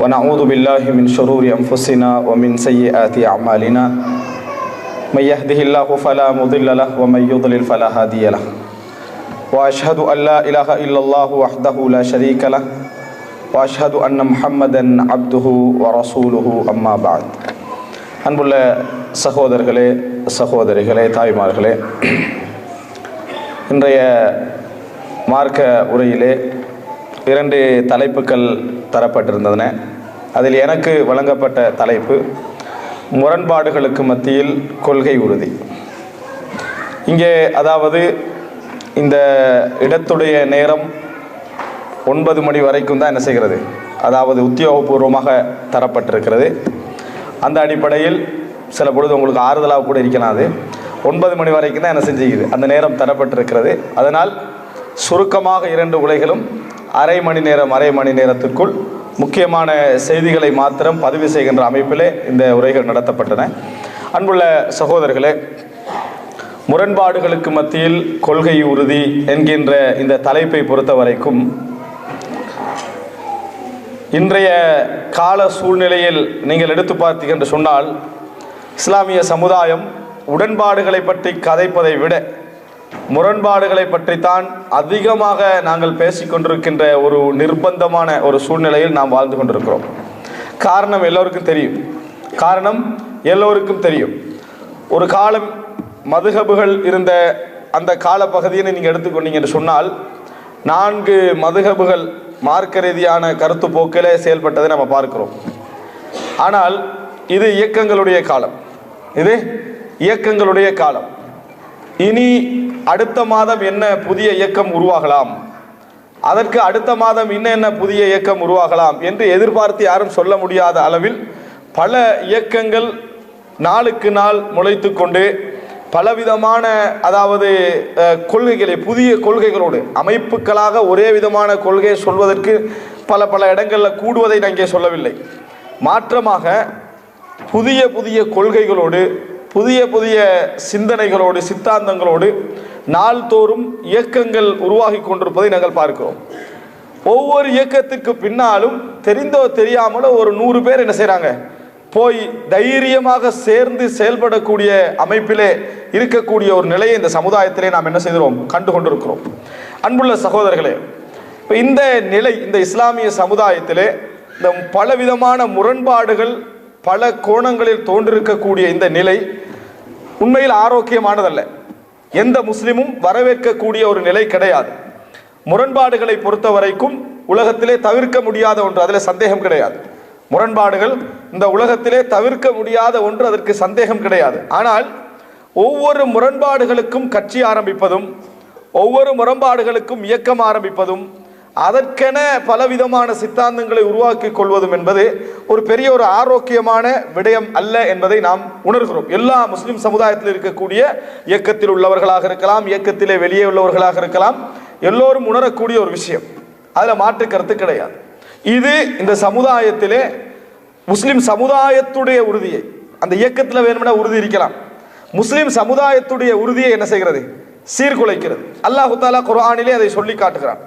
ونعوذ بالله من شرور أنفسنا ومن سيئات أعمالنا من يهده الله فلا مضل له ومن يضلل فلا هادي له وأشهد أن لا إله إلا الله وحده لا شريك له وأشهد أن محمدا عبده ورسوله أما بعد அன்புள்ள சகோதரர்களே சகோதரிகளே தாய்மார்களே, இன்றைய மார்க்க உரையிலே 2 தலைப்புகள் தரப்பட்டிருந்தன. அதில் எனக்கு வழங்கப்பட்ட தலைப்பு முரண்பாடுகளுக்கு மத்தியில் கொள்கை உறுதி. இங்கே அதாவது இந்த இடத்துடைய நேரம் 9 மணி வரைக்கும் தான் என்ன செய்கிறது, அதாவது உத்தியோகபூர்வமாக தரப்பட்டிருக்கிறது. அந்த அடிப்படையில் சில பொழுது உங்களுக்கு ஆறுதலாக கூட இருக்கலாம். அது 9 மணி வரைக்கும் தான் என்ன செஞ்சுக்குது, அந்த நேரம் தரப்பட்டிருக்கிறது. அதனால் சுருக்கமாக 2 உரைகளும் அரை மணி நேரத்திற்குள் முக்கியமான செய்திகளை மாத்திரம் பதிவு செய்கின்ற அமைப்பிலே இந்த உரைகள் நடத்தப்பட்டன. அன்புள்ள சகோதரர்களே, முரண்பாடுகளுக்கு மத்தியில் கொள்கை உறுதி என்கின்ற இந்த தலைப்பை பொறுத்த வரைக்கும் இன்றைய கால சூழ்நிலையில் நீங்கள் எடுத்து பார்த்தீர்கள் என்று சொன்னால், இஸ்லாமிய சமுதாயம் உடன்பாடுகளை பற்றி கதைப்பதை விட முரண்பாடுகளை பற்றித்தான் அதிகமாக நாங்கள் பேசிக்கொண்டிருக்கின்ற ஒரு நிர்பந்தமான ஒரு சூழ்நிலையில் நாம் வாழ்ந்து கொண்டிருக்கிறோம். காரணம் எல்லோருக்கும் தெரியும். ஒரு காலம் மதுஹபுகள் இருந்த அந்த கால பகுதியை நீங்கள் எடுத்துக்கொண்டீங்க என்று சொன்னால் 4 மதுஹபுகள் மார்க்க ரீதியான கருத்து போக்கிலே செயல்பட்டதை நம்ம பார்க்கிறோம். ஆனால் இது இயக்கங்களுடைய காலம். இனி அடுத்த மாதம் என்ன புதிய இயக்கம் உருவாகலாம், அதற்கு அடுத்த மாதம் என்ன புதிய இயக்கம் உருவாகலாம் என்று எதிர்பார்த்து யாரும் சொல்ல முடியாத அளவில் பல இயக்கங்கள் நாளுக்கு நாள் முளைத்து கொண்டு பலவிதமான அதாவது கொள்கைகளை புதிய கொள்கைகளோடு அமைப்புகளாக ஒரே விதமான கொள்கையை சொல்வதற்கு பல இடங்களில் கூடுவதை நான் இங்கே சொல்லவில்லை. மாற்றமாக புதிய கொள்கைகளோடு புதிய சிந்தனைகளோடு சித்தாந்தங்களோடு நாள்தோறும் இயக்கங்கள் உருவாகி கொண்டிருப்பதை நாங்கள் பார்க்கிறோம். ஒவ்வொரு இயக்கத்திற்கு பின்னாலும் தெரிந்தோ தெரியாமலோ ஒரு 100 பேர் என்ன செய்கிறாங்க, போய் தைரியமாக சேர்ந்து செயல்படக்கூடிய அமைப்பிலே இருக்கக்கூடிய ஒரு நிலையை இந்த சமுதாயத்திலே நாம் என்ன செய்கிறோம், கண்டு கொண்டிருக்கிறோம். அன்புள்ள சகோதரர்களே, இப்போ இந்த நிலை இந்த இஸ்லாமிய சமுதாயத்திலே இந்த பலவிதமான முரண்பாடுகள் பல கோணங்களில் தோன்றிருக்கக்கூடிய இந்த நிலை உண்மையில் ஆரோக்கியமானதல்ல. எந்த முஸ்லிமும் வரவேற்கக்கூடிய ஒரு நிலை கிடையாது. முரண்பாடுகளை பொறுத்த வரைக்கும் உலகத்திலே தவிர்க்க முடியாத ஒன்று, அதில் சந்தேகம் கிடையாது. முரண்பாடுகள் இந்த உலகத்திலே தவிர்க்க முடியாத ஒன்று, அதற்கு சந்தேகம் கிடையாது. ஆனால் ஒவ்வொரு முரண்பாடுகளுக்கும் கட்சி ஆரம்பிப்பதும் ஒவ்வொரு முரண்பாடுகளுக்கும் இயக்கம் ஆரம்பிப்பதும் அதற்கென பலவிதமான சித்தாந்தங்களை உருவாக்கி கொள்வதும் என்பது ஒரு பெரிய ஒரு ஆரோக்கியமான விடயம் அல்ல என்பதை நாம் உணர்கிறோம். எல்லா முஸ்லிம் சமுதாயத்தில் இருக்கக்கூடிய இயக்கத்தில் உள்ளவர்களாக இருக்கலாம், இயக்கத்திலே வெளியே உள்ளவர்களாக இருக்கலாம், எல்லோரும் உணரக்கூடிய ஒரு விஷயம். அதில் மாற்று கருத்து கிடையாது. இது இந்த சமுதாயத்திலே முஸ்லிம் சமுதாயத்துடைய உறுதியை, அந்த இயக்கத்தில் வேணும்னா உறுதி இருக்கலாம், முஸ்லிம் சமுதாயத்துடைய உறுதியை என்ன செய்கிறது, சீர்குலைக்கிறது. அல்லாஹ் தஆலா குர்ஆனிலே அதை சொல்லி காட்டுகிறான்.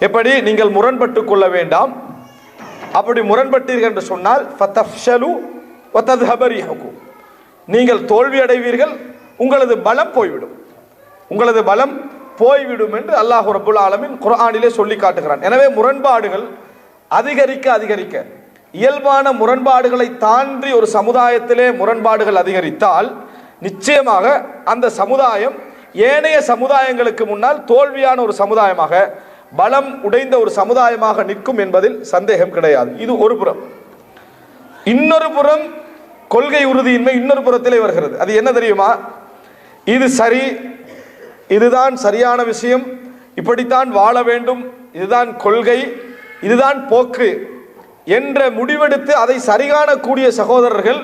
எப்படி, நீங்கள் முரண்பட்டு கொள்ள வேண்டாம், அப்படி முரண்பட்டீர்கள் என்று சொன்னால் ஃபதஃப்ஷலு வதத்ஹப ரீஹுக்கும், நீங்கள் தோல்வி அடைவீர்கள், உங்களது பலம் போய்விடும் என்று அல்லாஹ் ரப்புல் ஆலமீன் குர்ஆனிலே சொல்லி காட்டுகிறான். எனவே முரண்பாடுகள் அதிகரிக்க இயல்பான முரண்பாடுகளை தாண்டி ஒரு சமுதாயத்திலே முரண்பாடுகள் அதிகரித்தால் நிச்சயமாக அந்த சமுதாயம் ஏனைய சமுதாயங்களுக்கு முன்னால் தோல்வியான ஒரு சமுதாயமாக, பலம் உடைந்த ஒரு சமுதாயமாக நிற்கும் என்பதில் சந்தேகம் கிடையாது. இது ஒரு புறம். இன்னொரு புறம் கொள்கை உறுதியின்மை இன்னொரு புறத்திலே வருகிறது. அது என்ன தெரியுமா, இது சரி, இதுதான் சரியான விஷயம், இப்படித்தான் வாழ வேண்டும், இதுதான் கொள்கை, இதுதான் போக்கு என்ற முடிவெடுத்து அதை சரிகாணக்கூடிய சகோதரர்கள்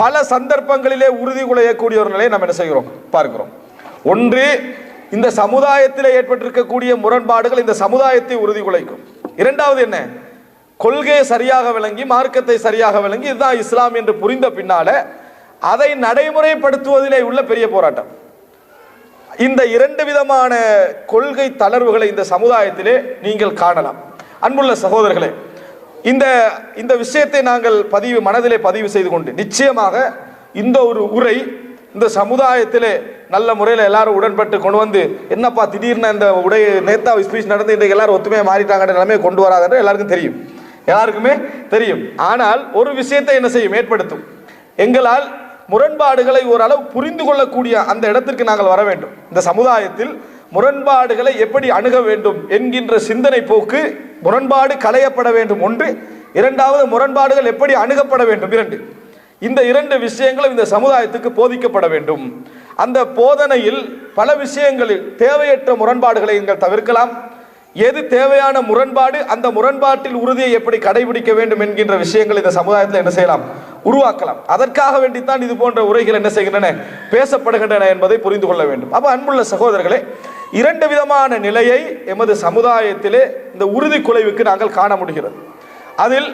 பல சந்தர்ப்பங்களிலே உறுதி குலையக்கூடிய ஒரு நிலையை நாம் என்ன செய்கிறோம், பார்க்கிறோம். ஒன்று, இந்த சமுதாயத்தில் ஏற்பட்டிருக்கக்கூடிய முரண்பாடுகள் இந்த சமுதாயத்தை உறுதி குலைக்கும். இரண்டாவது என்ன, கொள்கையை சரியாக விளங்கி மார்க்கத்தை சரியாக விளங்கி இதுதான் இஸ்லாம் என்று புரிந்த பின்னால அதை நடைமுறைப்படுத்துவதிலே உள்ள பெரிய போராட்டம். இந்த 2 விதமான கொள்கை தளர்வுகளை இந்த சமுதாயத்திலே நீங்கள் காணலாம். அன்புள்ள சகோதரர்களே, இந்த இந்த விஷயத்தை நாங்கள் மனதிலே பதிவு செய்து கொண்டு நிச்சயமாக இந்த ஒரு உரை இந்த சமுதாயத்திலே நல்ல முறையில் எல்லாரும் உடன்பட்டு கொண்டு வந்து, என்னப்பா திடீர்னு இந்த நேத்தா ஸ்பீச் நடந்து இன்றைக்கு எல்லாரும் ஒத்துமையாக மாறிட்டாங்க நிலைமையை கொண்டு வராதுன்ற எல்லாருக்குமே தெரியும். ஆனால் ஒரு விஷயத்தை என்ன செய்யும், ஏற்படுத்தும். எங்களால் முரண்பாடுகளை ஓரளவு புரிந்து கொள்ளக்கூடிய அந்த இடத்திற்கு நாங்கள் வர வேண்டும். இந்த சமுதாயத்தில் முரண்பாடுகளை எப்படி அணுக வேண்டும் என்கின்ற சிந்தனை போக்கு, முரண்பாடு களையப்பட வேண்டும் ஒன்று, இரண்டாவது முரண்பாடுகள் எப்படி அணுகப்பட வேண்டும் இரண்டு. இந்த இரண்டு விஷயங்களும் இந்த சமுதாயத்துக்கு போதிக்கப்பட வேண்டும். அந்த போதனையில் பல விஷயங்களில் தேவையற்ற முரண்பாடுகளை நீங்கள் தவிர்க்கலாம். எது தேவையான முரண்பாடு, அந்த முரண்பாட்டில் உறுதியை எப்படி கடைபிடிக்க வேண்டும் என்கின்ற விஷயங்கள் இந்த சமுதாயத்தில் என்ன செய்யலாம், உருவாக்கலாம். அதற்காக வேண்டித்தான் இது போன்ற உரைகள் என்ன செய்கின்றன, பேசப்படுகின்றன என்பதை புரிந்து கொள்ள வேண்டும். அப்ப அன்புள்ள சகோதரர்களே, இரண்டு விதமான நிலையை எமது சமுதாயத்திலே இந்த உறுதி குலைவுக்கு நாங்கள் காண முடிகிறது. அதில்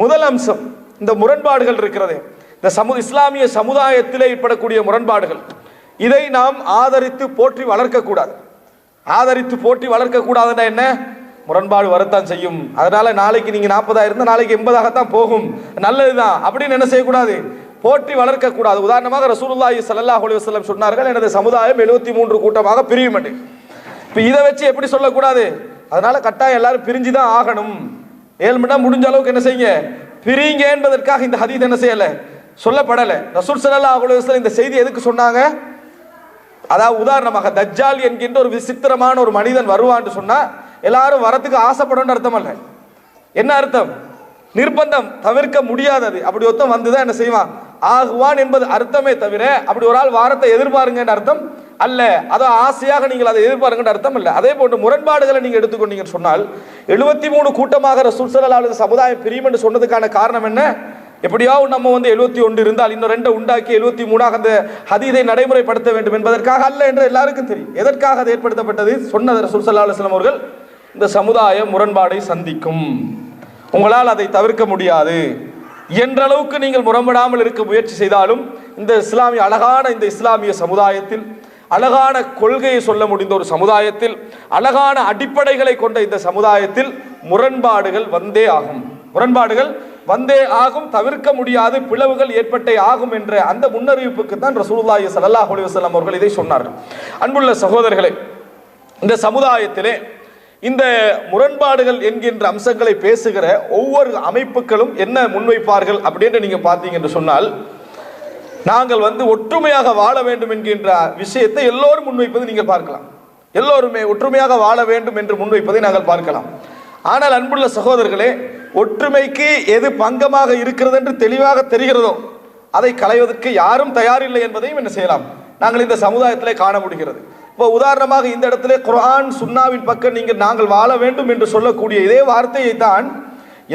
முதல் அம்சம் இந்த முரண்பாடுகள் இருக்கிறதே, இந்த இஸ்லாமிய சமுதாயத்திலே ஏற்படக்கூடிய முரண்பாடுகள், இதை நாம் ஆதரித்து போற்றி வளர்க்கக்கூடாது. ஆதரித்து போற்றி வளர்க்கக்கூடாதுன்னா என்ன, முரண்பாடு வரத்தான் செய்யும், அதனால நாளைக்கு நீங்க 40 இருந்தால் நாளைக்கு 80 போகும், நல்லதுதான் அப்படின்னு என்ன செய்யக்கூடாது, போற்றி வளர்க்கக்கூடாது. உதாரணமாக ரசூலுல்லாஹி ஸல்லல்லாஹு அலைஹி வஸல்லம் சொன்னார்கள், எனது சமுதாயம் 73 கூட்டமாக பிரியும் என்று. இப்போ இதை வச்சு எப்படி சொல்லக்கூடாது, அதனால கட்டாயம் எல்லாரும் பிரிஞ்சுதான் ஆகணும், 7 மணி நேரம் முடிஞ்ச அளவுக்கு என்ன செய்யுங்க பிரியுங்க என்பதற்காக இந்த ஹதீஸ் என்ன செய்யலை, சொல்லப்படலை. ரசூல் ஸல்லல்லாஹு அலைஹி வஸல்லம் இந்த செய்தி எதுக்கு சொன்னாங்க, அதாவது உதாரணமாக தஜ்ஜால் என்கின்ற ஒரு விசித்திரமான ஒரு மனிதன் வருவான்னு சொன்னா எல்லாரும் வரத்துக்கு ஆசைப்படும் அர்த்தம் அல்ல. என்ன அர்த்தம், நிர்பந்தம், தவிர்க்க முடியாதது. அப்படி ஒருத்தம் வந்துதான் என்ன செய்வான், ஆகுவான் என்பது அர்த்தமே தவிர அப்படி ஒரு ஆள் வாரத்தை எதிர்பாருங்க அர்த்தம் அல்ல. அதோ ஆசையாக நீங்கள் அதை எதிர்பாருங்க அர்த்தம் இல்லை. அதே போன்று முரண்பாடுகளை நீங்க எடுத்துக்கொண்டீங்கன்னு சொன்னால் 73 கூட்டமாக ரசூல் ஸல்லல்லாஹு அலைஹி வஸல்லம் சமுதாயம் பிரியும் என்று சொன்னதுக்கான காரணம் என்ன, எப்படியாவது நம்ம 71 இருந்தால் இன்னும் 2 உண்டாக்கி 73ஆக அந்த ஹதீஸை நடைமுறைப்படுத்த வேண்டும் என்பதற்காக அல்ல என்று எல்லாருக்கும் தெரியும். எதற்காக அது ஏற்படுத்தப்பட்டது, சொன்னது ரசூல் ஸல்லல்லாஹு அலைஹி வஸல்லம் அவர்கள், இந்த சமுதாயம் முரண்பாடை சந்திக்கும், உங்களால் அதை தவிர்க்க முடியாது என்ற அளவுக்கு நீங்கள் முரண்படாமல் இருக்க முயற்சி செய்தாலும் இந்த அழகான இந்த இஸ்லாமிய சமுதாயத்தில், அழகான கொள்கையை சொல்ல முடிந்த ஒரு சமுதாயத்தில், அழகான அடிப்படைகளை கொண்ட இந்த சமுதாயத்தில் முரண்பாடுகள் வந்தே ஆகும், தவிர்க்க முடியாது, பிளவுகள் ஏற்பட்டே ஆகும் என்ற அந்த முன்னறிவிப்புக்கு தான் ரசூலுல்லாஹி ஸல்லல்லாஹு அலைஹி வஸல்லம் அவர்கள் இதை சொன்னார்கள். அன்புள்ள சகோதரர்களே, இந்த சமுதாயத்திலே இந்த முரண்பாடுகள் என்கின்ற அம்சங்களை பேசுகிற ஒவ்வொரு அமைப்புகளும் என்ன முன்வைப்பார்கள் அப்படின்னு நீங்க பார்த்தீங்க என்று சொன்னால், நாங்கள் ஒற்றுமையாக வாழ வேண்டும் என்கின்ற விஷயத்தை எல்லோரும் முன்வைப்பதை நீங்கள் பார்க்கலாம். எல்லோருமே ஒற்றுமையாக வாழ வேண்டும் என்று முன்வைப்பதை நாங்கள் பார்க்கலாம். ஆனால் அன்புள்ள சகோதரர்களே, ஒற்றுமைக்கு எது பங்கமாக இருக்கிறது என்று தெளிவாக தெரிகிறதோ அதை களைவதற்கு யாரும் தயாரில்லை என்பதையும் என்ன செய்யலாம், நாங்கள் இந்த சமுதாயத்திலே காண முடிகிறது. இப்போ உதாரணமாக இந்த இடத்துல குர்ஆன் சுன்னாவின் பக்கம் நாங்கள் வாழ வேண்டும் என்று சொல்லக்கூடிய இதே வார்த்தையை தான்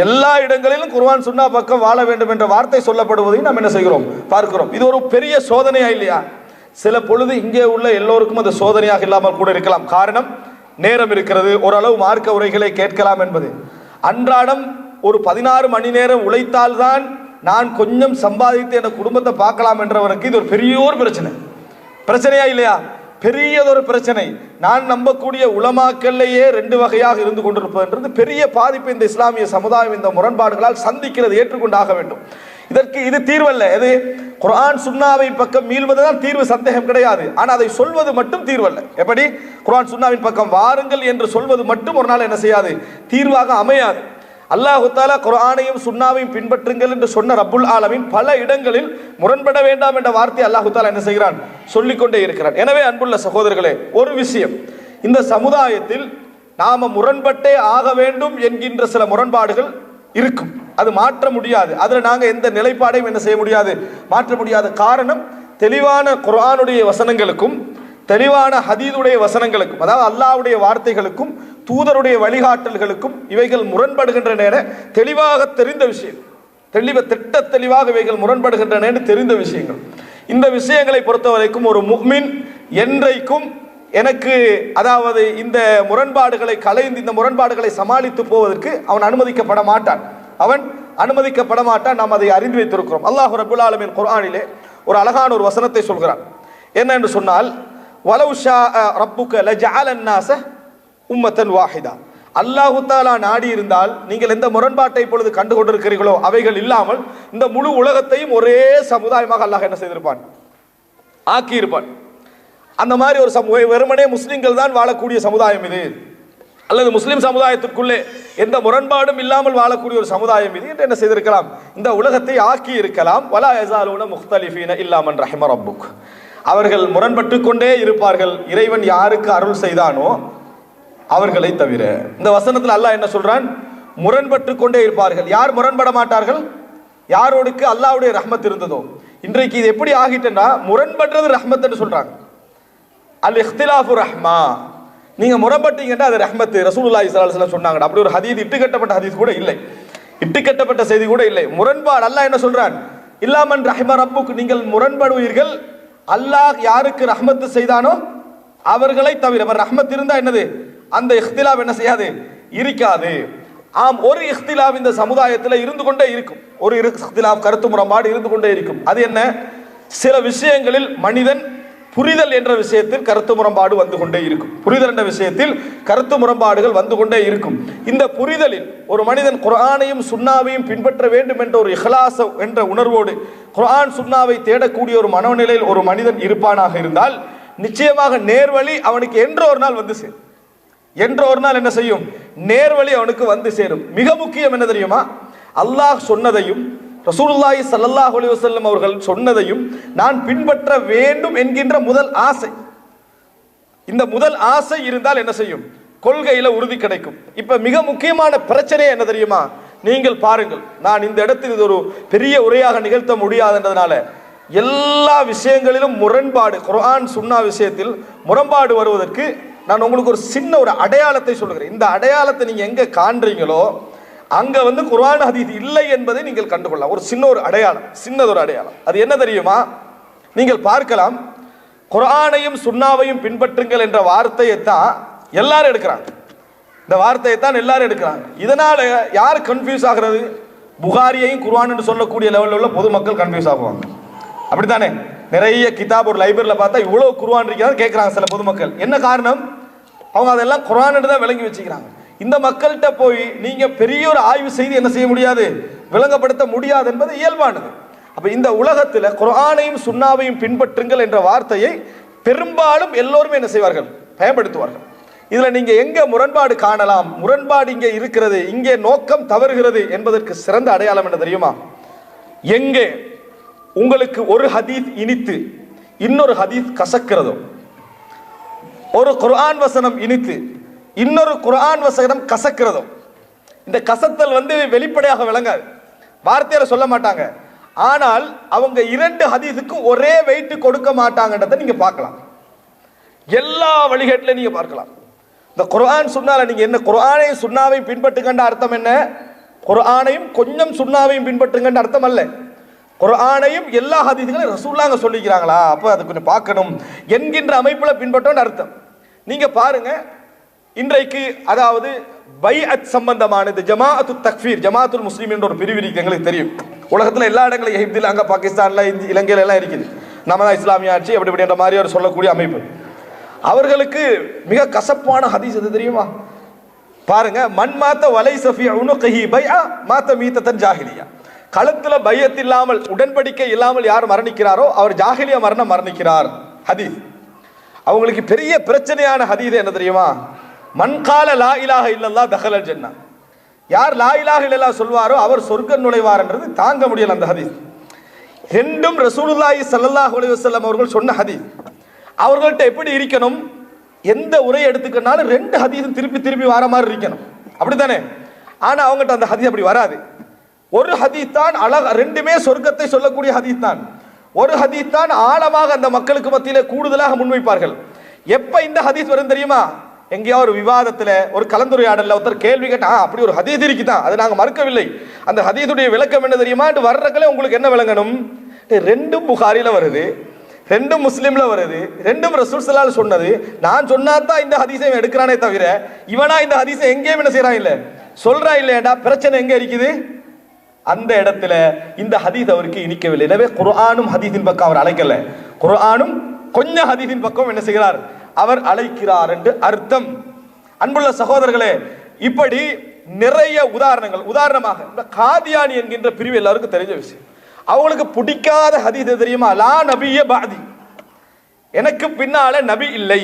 எல்லா இடங்களிலும் குர்ஆன் சுன்னா பக்கம் வாழ வேண்டும் என்ற வார்த்தை சொல்லப்படுவதையும் நாம் என்ன செய்கிறோம், பார்க்கிறோம். இது ஒரு பெரிய சோதனையா இல்லையா? சில பொழுது இங்கே உள்ள எல்லோருக்கும் அது சோதனையாக இல்லாமல் கூட இருக்கலாம். காரணம், நேரம் இருக்கிறது, ஓரளவு மார்க்க உரைகளை கேட்கலாம் என்பது. அன்றாடம் ஒரு 16 மணி நேரம் உழைத்தால்தான் நான் கொஞ்சம் சம்பாதித்து என் குடும்பத்தை பார்க்கலாம் என்றவனுக்கு இது ஒரு பெரிய ஒரு பிரச்சனையா இல்லையா? பெரியதொரு பிரச்சனை. நான் நம்பக்கூடிய உலமாக்கல்லையே 2 வகையாக இருந்து கொண்டிருப்பது பெரிய பாதிப்பு இந்த இஸ்லாமிய சமுதாயம் இந்த முரண்பாடுகளால் சந்திக்கிறது, ஏற்றுக்கொண்டாக வேண்டும். இதற்கு இது தீர்வல்ல. எது, குர்ஆன் சுன்னாவின் பக்கம் மீள்வதுதான் தீர்வு, சந்தேகம் கிடையாது. ஆனால் அதை சொல்வது மட்டும் தீர்வல்ல. எப்படி, குர்ஆன் சுன்னாவின் பக்கம் வாருங்கள் என்று சொல்வது மட்டும் ஒரு நாள் என்ன செய்யாது, தீர்வாக அமையாது. அல்லாஹ் தஆலா குர்ஆனையும் சுன்னாவையும் பின்பற்றுங்கள் என்று சொன்ன ரப்புல் ஆலமீன் பல இடங்களில் முரண்பட வேண்டாம் என்ற வார்த்தை அல்லாஹ் தஆலா என்ன செய்கிறான், சொல்லிக்கொண்டே இருக்கிறான். எனவே அன்புள்ள சகோதரர்களே, ஒரு விஷயம், இந்த சமுதாயத்தில் நாம முரண்பட்டே ஆக வேண்டும் என்கின்ற சில முரண்பாடுகள் இருக்கும், அது மாற்ற முடியாது. அதில் நாங்கள் எந்த நிலைப்பாடையும் என்ன செய்ய முடியாது, மாற்ற முடியாத காரணம், தெளிவான குர்ஆனுடைய வசனங்களுக்கும் தெளிவான ஹதீதுடைய வசனங்களுக்கும், அதாவது அல்லாஹ்வுடைய வார்த்தைகளுக்கும் தூதருடைய வழிகாட்டல்களுக்கும் இவைகள் முரண்படுகின்றன தெளிவாக தெரிந்த விஷயம், தெளிவாக இவைகள் முரண்படுகின்றன தெரிந்த விஷயங்கள். இந்த விஷயங்களை பொறுத்தவரைக்கும் ஒரு முஃமின் என்றைக்கும் எனக்கு, அதாவது இந்த முரண்பாடுகளை களைந்து இந்த முரண்பாடுகளை சமாளித்து போவதற்கு அவன் அனுமதிக்கப்பட மாட்டான். நாம் அதை அறிந்து வைத்திருக்கிறோம். அல்லாஹ் ரப்புல் ஆலமீன் குர்ஆனிலே ஒரு அழகான ஒரு வசனத்தை சொல்கிறான். என்ன என்று சொன்னால், வலவ் ஷாஅ ரப்புக லஜஅல அன்-நாஸ உம்மத்தன் வாஹிதா, அல்லாஹு தஆலா நாடி இருந்தால் நீங்கள் எந்த முரண்பாட்டை இப்பொழுது கண்டு கொண்டிருக்கிறீர்களோ அவைகள் இல்லாமல் இந்த முழு உலகத்தையும் ஒரே சமுதாயமாக அல்லாஹ் என்ன செய்திருப்பான், ஆக்கியிருப்பான். அந்த மாதிரி ஒரு வெறுமனே முஸ்லிம்கள் தான் வாழக்கூடிய சமுதாயம் இது, அல்லது முஸ்லிம் சமுதாயத்திற்குள்ளே எந்த முரண்பாடும் இல்லாமல் வாழக்கூடிய ஒரு சமுதாயம் இது என்று என்ன செய்திருக்கலாம், இந்த உலகத்தை ஆக்கி இருக்கலாம். வலா யஸாலூன முக்தலிஃபீன இல்லா மன் ரஹிம ரப்புக். அவர்கள் முரண்பட்டு கொண்டே இருப்பார்கள், இறைவன் யாருக்கு அருள் செய்தானோ அவர்களை தவிர. இந்த வசனத்தில் அல்லாஹ் என்ன சொல்றான், முரண்பட்டு கொண்டே இருப்பார்கள். யார் முரண்பட மாட்டார்கள், யாரோடுக்கு அல்லாஹ்வுடைய ரஹ்மத் இருந்ததோ. இன்றைக்கு இது எப்படி ஆகிட்டேன்னா முரண்படுறது ரஹ்மத் என்று சொல்றாங்க. அல் இஹ்திலாஃபு ரஹ்மா, நீங்க முரண்பட்டீங்கன்னா அது ரஹ்மத். ரசூலுல்லாஹி ஸல்லல்லாஹு அலைஹி வஸல்லம் சொன்னாங்க. அப்படி ஒரு ஹதீஸ் இட்டுக்கட்டப்பட்ட ஹதீஸ் கூட இல்லை, இட்டுக்கட்டப்பட்ட செய்தி கூட இல்லை. முரண்பாடு அல்லாஹ் என்ன சொல்றான், இல்லா மன் ரஹிம ரப்புக், நீங்கள் முரண்படுவீர்கள் அல்லாஹ் யாருக்கு ரஹ்மத் செய்தானோ அவர்களை தவிர. ரஹ்மத் இருந்தா என்னது, அந்த இஹ்திலாஃப் என்ன செய்யாது, இருக்காது. ஆம், ஒரு இஹ்திலாஃப் இந்த சமுதாயத்தில் இருந்து கொண்டே இருக்கும், ஒரு இஹ்திலாஃப் கருத்து முரண்பாடு இருந்து கொண்டே இருக்கும். அது என்ன, சில விஷயங்களில் மனிதன் புரிதல் என்ற விஷயத்தில் கருத்து முரண்பாடு வந்து கொண்டே இருக்கும், புரிதல் என்ற விஷயத்தில் கருத்து முரண்பாடுகள் வந்து கொண்டே இருக்கும். இந்த புரிதலில் ஒரு மனிதன் குர்ஆனையும் சுன்னாவையும் பின்பற்ற வேண்டும் என்ற ஒரு இஹ்லாஸ் என்ற உணர்வோடு குர்ஆன் சுன்னாவை தேடக்கூடிய ஒரு மனோநிலையில் ஒரு மனிதன் இருப்பானாக இருந்தால் நிச்சயமாக நேர்வழி அவனுக்கு என்ற ஒரு நாள் வந்து சேரும். என்ற ஒரு நாள் என்ன செய்யும், நேர்வழி அவனுக்கு வந்து சேரும். மிக முக்கியம் என்ன தெரியுமா, அல்லாஹ் சொன்னதையும் ரசூலுல்லாஹி ஸல்லல்லாஹு அலைஹி வஸல்லம் அவர்கள் சொன்னதையும் நான் பின்பற்ற வேண்டும் என்கின்ற முதல் ஆசை, இந்த முதல் ஆசை இருந்தால் என்ன செய்யும், கொள்கையில உறுதி கிடைக்கும். இப்ப மிக முக்கியமான பிரச்சனை என்ன தெரியுமா, நீங்கள் பாருங்கள், நான் இந்த இடத்தில் இது ஒரு பெரிய உரையாக நிகழ்த்த முடியாதுன்றதுனால எல்லா விஷயங்களிலும் முரண்பாடு, குர்ஆன் சுன்னா விஷயத்தில் முரண்பாடு வருவதற்கு நான் உங்களுக்கு ஒரு சின்ன ஒரு அடையாளத்தை சொல்லுகிறேன். இந்த அடையாளத்தை நீங்க எங்க காண்றீங்களோ அங்க வந்து குர்ஆன் ஹதீஸ் இல்லை என்பதை நீங்கள் கண்டுகொள்ளலாம். ஒரு சின்ன ஒரு அடையாளம், சின்னதொரு அடையாளம். அது என்ன தெரியுமா, நீங்கள் பார்க்கலாம், குர்ஆனையும் சுன்னாவையும் பின்பற்றுங்கள் என்ற வார்த்தையை தான் எல்லாரும் எடுக்கிறாங்க, இந்த வார்த்தையை தான் எல்லாரும் எடுக்கிறாங்க. இதனால யார் கன்ஃபியூஸ் ஆகிறது, புகாரியையும் குர்ஆன் என்று சொல்லக்கூடிய லெவலில் உள்ள பொதுமக்கள் கன்ஃபியூஸ் ஆகுவாங்க. அப்படித்தானே, நிறைய கிதாப் ஒரு லைப்ரரியில் பார்த்தா இவ்வளோ குர்ஆன் இருக்கிறான்னு கேட்குறாங்க சில பொதுமக்கள். என்ன காரணம், அவங்க அதெல்லாம் குர்ஆன் என்று தான் விளங்கி வச்சுக்கிறாங்க. இந்த மக்கள்கிட்ட போய் நீங்க பெரிய ஒரு ஆய்வு செய்து என்ன செய்ய முடியாது, விளங்கப்படுத்த முடியாது என்பது இயல்பானது. அப்ப இந்த உலகத்தில் குர்ஆனையும் சுன்னாவையும் பின்பற்றுங்கள் என்ற வார்த்தையை பெரும்பாலும் எல்லோருமே என்ன செய்வார்கள், பயன்படுத்துவார்கள். இதுல நீங்க எங்க முரண்பாடு காணலாம், முரண்பாடு இங்கே இருக்கிறது, இங்கே நோக்கம் தவறுகிறது என்பதற்கு சிறந்த அடையாளம் என்ன தெரியுமா, எங்கே உங்களுக்கு ஒரு ஹதீஸ் இனித்து இன்னொரு ஹதீஸ் கசக்கிறதோ, ஒரு குர்ஆன் வசனம் இனித்து இன்னொரு குர்ஆன் வசனம் கசக்கிறதோ, இந்த கசத்தல் வந்து வெளிப்படையாக விளங்காது, வார்த்தையில சொல்ல மாட்டாங்க. ஆனால் அவங்க இரண்டு ஹதீஸுக்கும் ஒரே வெயிட் கொடுக்க மாட்டாங்கன்றதை நீங்க பார்க்கலாம். எல்லா வழிகாட்டிலும் நீங்க பார்க்கலாம். இந்த குர்ஆன் சுன்னால நீங்க என்ன, குர்ஆனையும் சுன்னாவையும் பின்பற்றுங்கன்ற அர்த்தம் என்ன, குர்ஆனையும் கொஞ்சம் சுன்னாவையும் பின்பற்றுங்கன்ற அர்த்தம் அல்ல. குர்ஆனையும் எல்லா ஹதீஸுகளையும் ரசூலுல்லாஹ் சொல்லிக்கிறாங்களா, அப்ப அது கொஞ்சம் பார்க்கணும் என்கின்ற அமைப்புல பின்பற்றோன்னு அர்த்தம். நீங்க பாருங்க, இன்றைக்கு அதாவது பைஅத் சம்பந்தமான இந்த ஜமாஅத்து தக்ஃபீர், ஜமாஅத்துல் முஸ்லிம் என்ற ஒரு பிரிவு இருக்கு, எங்களுக்கு தெரியும். உலகத்தில் எல்லா இடங்களும் எகிப்தில், அங்கே பாகிஸ்தான்ல, இலங்கையில எல்லாம் இருக்குது. நம்ம தான் இஸ்லாமிய ஆட்சி அப்படி இப்படி என்ற மாதிரி அவர் சொல்லக்கூடிய அமைப்பு. அவர்களுக்கு மிக கசப்பான ஹதீஸ் எது தெரியுமா, பாருங்க, மன் மாத்த வலை சஃபி உனுகஹி பைஅ மாத்த மீத்தத்தன் ஜாஹிலியா, களத்துல பையத் இல்லாமல் உடன்படிக்கை இல்லாமல் யார் மரணிக்கிறாரோ அவர் ஜாஹிலியா மரணம் மரணிக்கிறார் ஹதீஸ். அவங்களுக்கு பெரிய பிரச்சனையான ஹதீஸ் என்ன தெரியுமா, மன் கால லா இலாஹ இல்லல்லாஹ் தஹலல் ஜன்னah, யார் லா இலாஹ இல்லல்லாஹ் சொல்வாரோ அவர் சொர்க்கம் நுழைவார் என்றது தாங்க முடியல அந்த ஹதீஸ். ரெண்டும் ரசூலுல்லாஹி ஸல்லல்லாஹு அலைஹி வஸல்லம் அவர்கள் சொன்ன ஹதீஸ். அவர்கள்ட்ட எப்படி இருக்கணும், எந்த உரை எடுத்துக்கனாலும் ரெண்டு ஹதீஸும் திருப்பி திருப்பி வர மாதிரி இருக்கணும், அப்படித்தானே. ஆனா அவங்ககிட்ட அந்த ஹதீஸ் அப்படி வராது. ஒரு ஹதீஸ் தான் அழகா, ரெண்டுமே சொர்க்கத்தை சொல்லக்கூடிய ஹதீஸ் தான், ஒரு ஹதீஸ் தான் ஆழமாக அந்த மக்களுக்கு மத்தியிலே கூடுதலாக முன்வைப்பார்கள். எப்ப இந்த ஹதீஸ் வரும் தெரியுமா, எங்கேயோ ஒரு விவாதத்தில் ஒரு கலந்துரையாடல ஒருத்தர் கேள்வி கேட்டா அப்படி ஒரு ஹதீஸ் இருக்குதான், அதை நாங்கள் மறுக்கவில்லை, அந்த ஹதீஸுடைய விளக்கம் என்ன தெரியுமா, வர்றதுல உங்களுக்கு என்ன விளங்கணும், ரெண்டும் புகாரில வருது, ரெண்டும் முஸ்லிம்ல வருது, ரெண்டும் ரசூல் ஸல்லல்லாஹு அலைஹி வஸல்லம் சொன்னது, நான் சொன்னாதான் இந்த ஹதீஸை எடுக்கிறானே தவிர இவனா இந்த ஹதீஸை எங்கேயும் என்ன செய்யறான் இல்ல சொல்றா இல்லையாடா. பிரச்சனை எங்க இருக்குது, அந்த இடத்துல இந்த ஹதீஸ் அவருக்கு இனிக்கவில்லை. எனவே குர்ஆனும் ஹதீஸின் பக்கம் அவர் அழைக்கல, குர்ஆனும் கொஞ்சம் ஹதீஸின் பக்கம் என்ன செய்கிறார், அவர் அழைக்கிறார் என்று அர்த்தம். அன்புள்ள சகோதரர்களே, இப்படி நிறைய உதாரணங்கள். உதாரணமாக இந்த காதியானி என்கின்ற பிரிவு எல்லாருக்கும் தெரிஞ்ச விஷயம். அவங்களுக்கு பிடிக்காத ஹதீஸ் தெரியுமா? லா நபிய பாதி, எனக்கு பின்னால நபி இல்லை.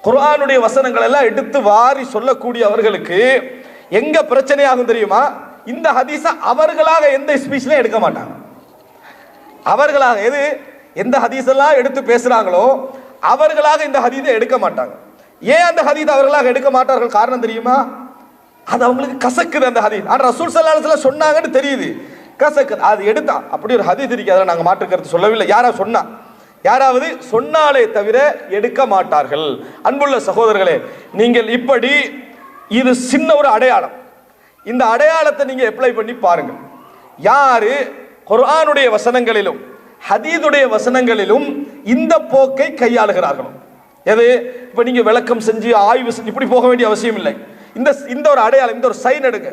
குர்ஆனுடைய வசனங்கள் எல்லாம் எடுத்து வாரி சொல்லக்கூடிய அவர்களுக்கு எங்க பிரச்சனையாகும் தெரியுமா? இந்த ஹதீஸ அவர்களாக எந்த ஸ்பீச்லயும் எடுக்க மாட்டாங்க. அவர்களாக எந்த ஹதீஸ் எல்லாம் எடுத்து பேசுறாங்களோ அவர்களாக இந்த ஹதீஸை எடுக்க மாட்டாங்க. ஏன் அந்த ஹதீஸ் அவர்களாக எடுக்க மாட்டார்கள்? காரணம் தெரியுமா? அது அவங்களுக்கு கசக்குது அந்த ஹதீஸ். ஆனா ரசூல் ஸல்லல்லாஹு அலைஹி வஸல்லம் சொன்னாங்கன்னு தெரியுது, கசக்குது. அது எடுத்தா அப்படி ஒரு ஹதீஸ் இருக்கு, அதில் நாங்கள் மாற்று கருத்து சொல்லவில்லை. யாராவது சொன்னாலே தவிர எடுக்க மாட்டார்கள். அன்புள்ள சகோதரர்களே, நீங்கள் இப்படி இது சின்ன ஒரு அடையாளம். இந்த அடையாளத்தை நீங்க அப்ளை பண்ணி பாருங்க. யாரு குர்ஆனுடைய வசனங்களிலும் ஹதீதுடைய வசனங்களிலும் இந்த போக்கை கையாளுகிறார்களோ, இப்ப நீங்க விளக்கம் செஞ்சு ஆய்வு செஞ்சு இப்படி போக வேண்டிய அவசியம் இல்லை. இந்த ஒரு அடையாளம், இந்த ஒரு சைன் எடுங்க.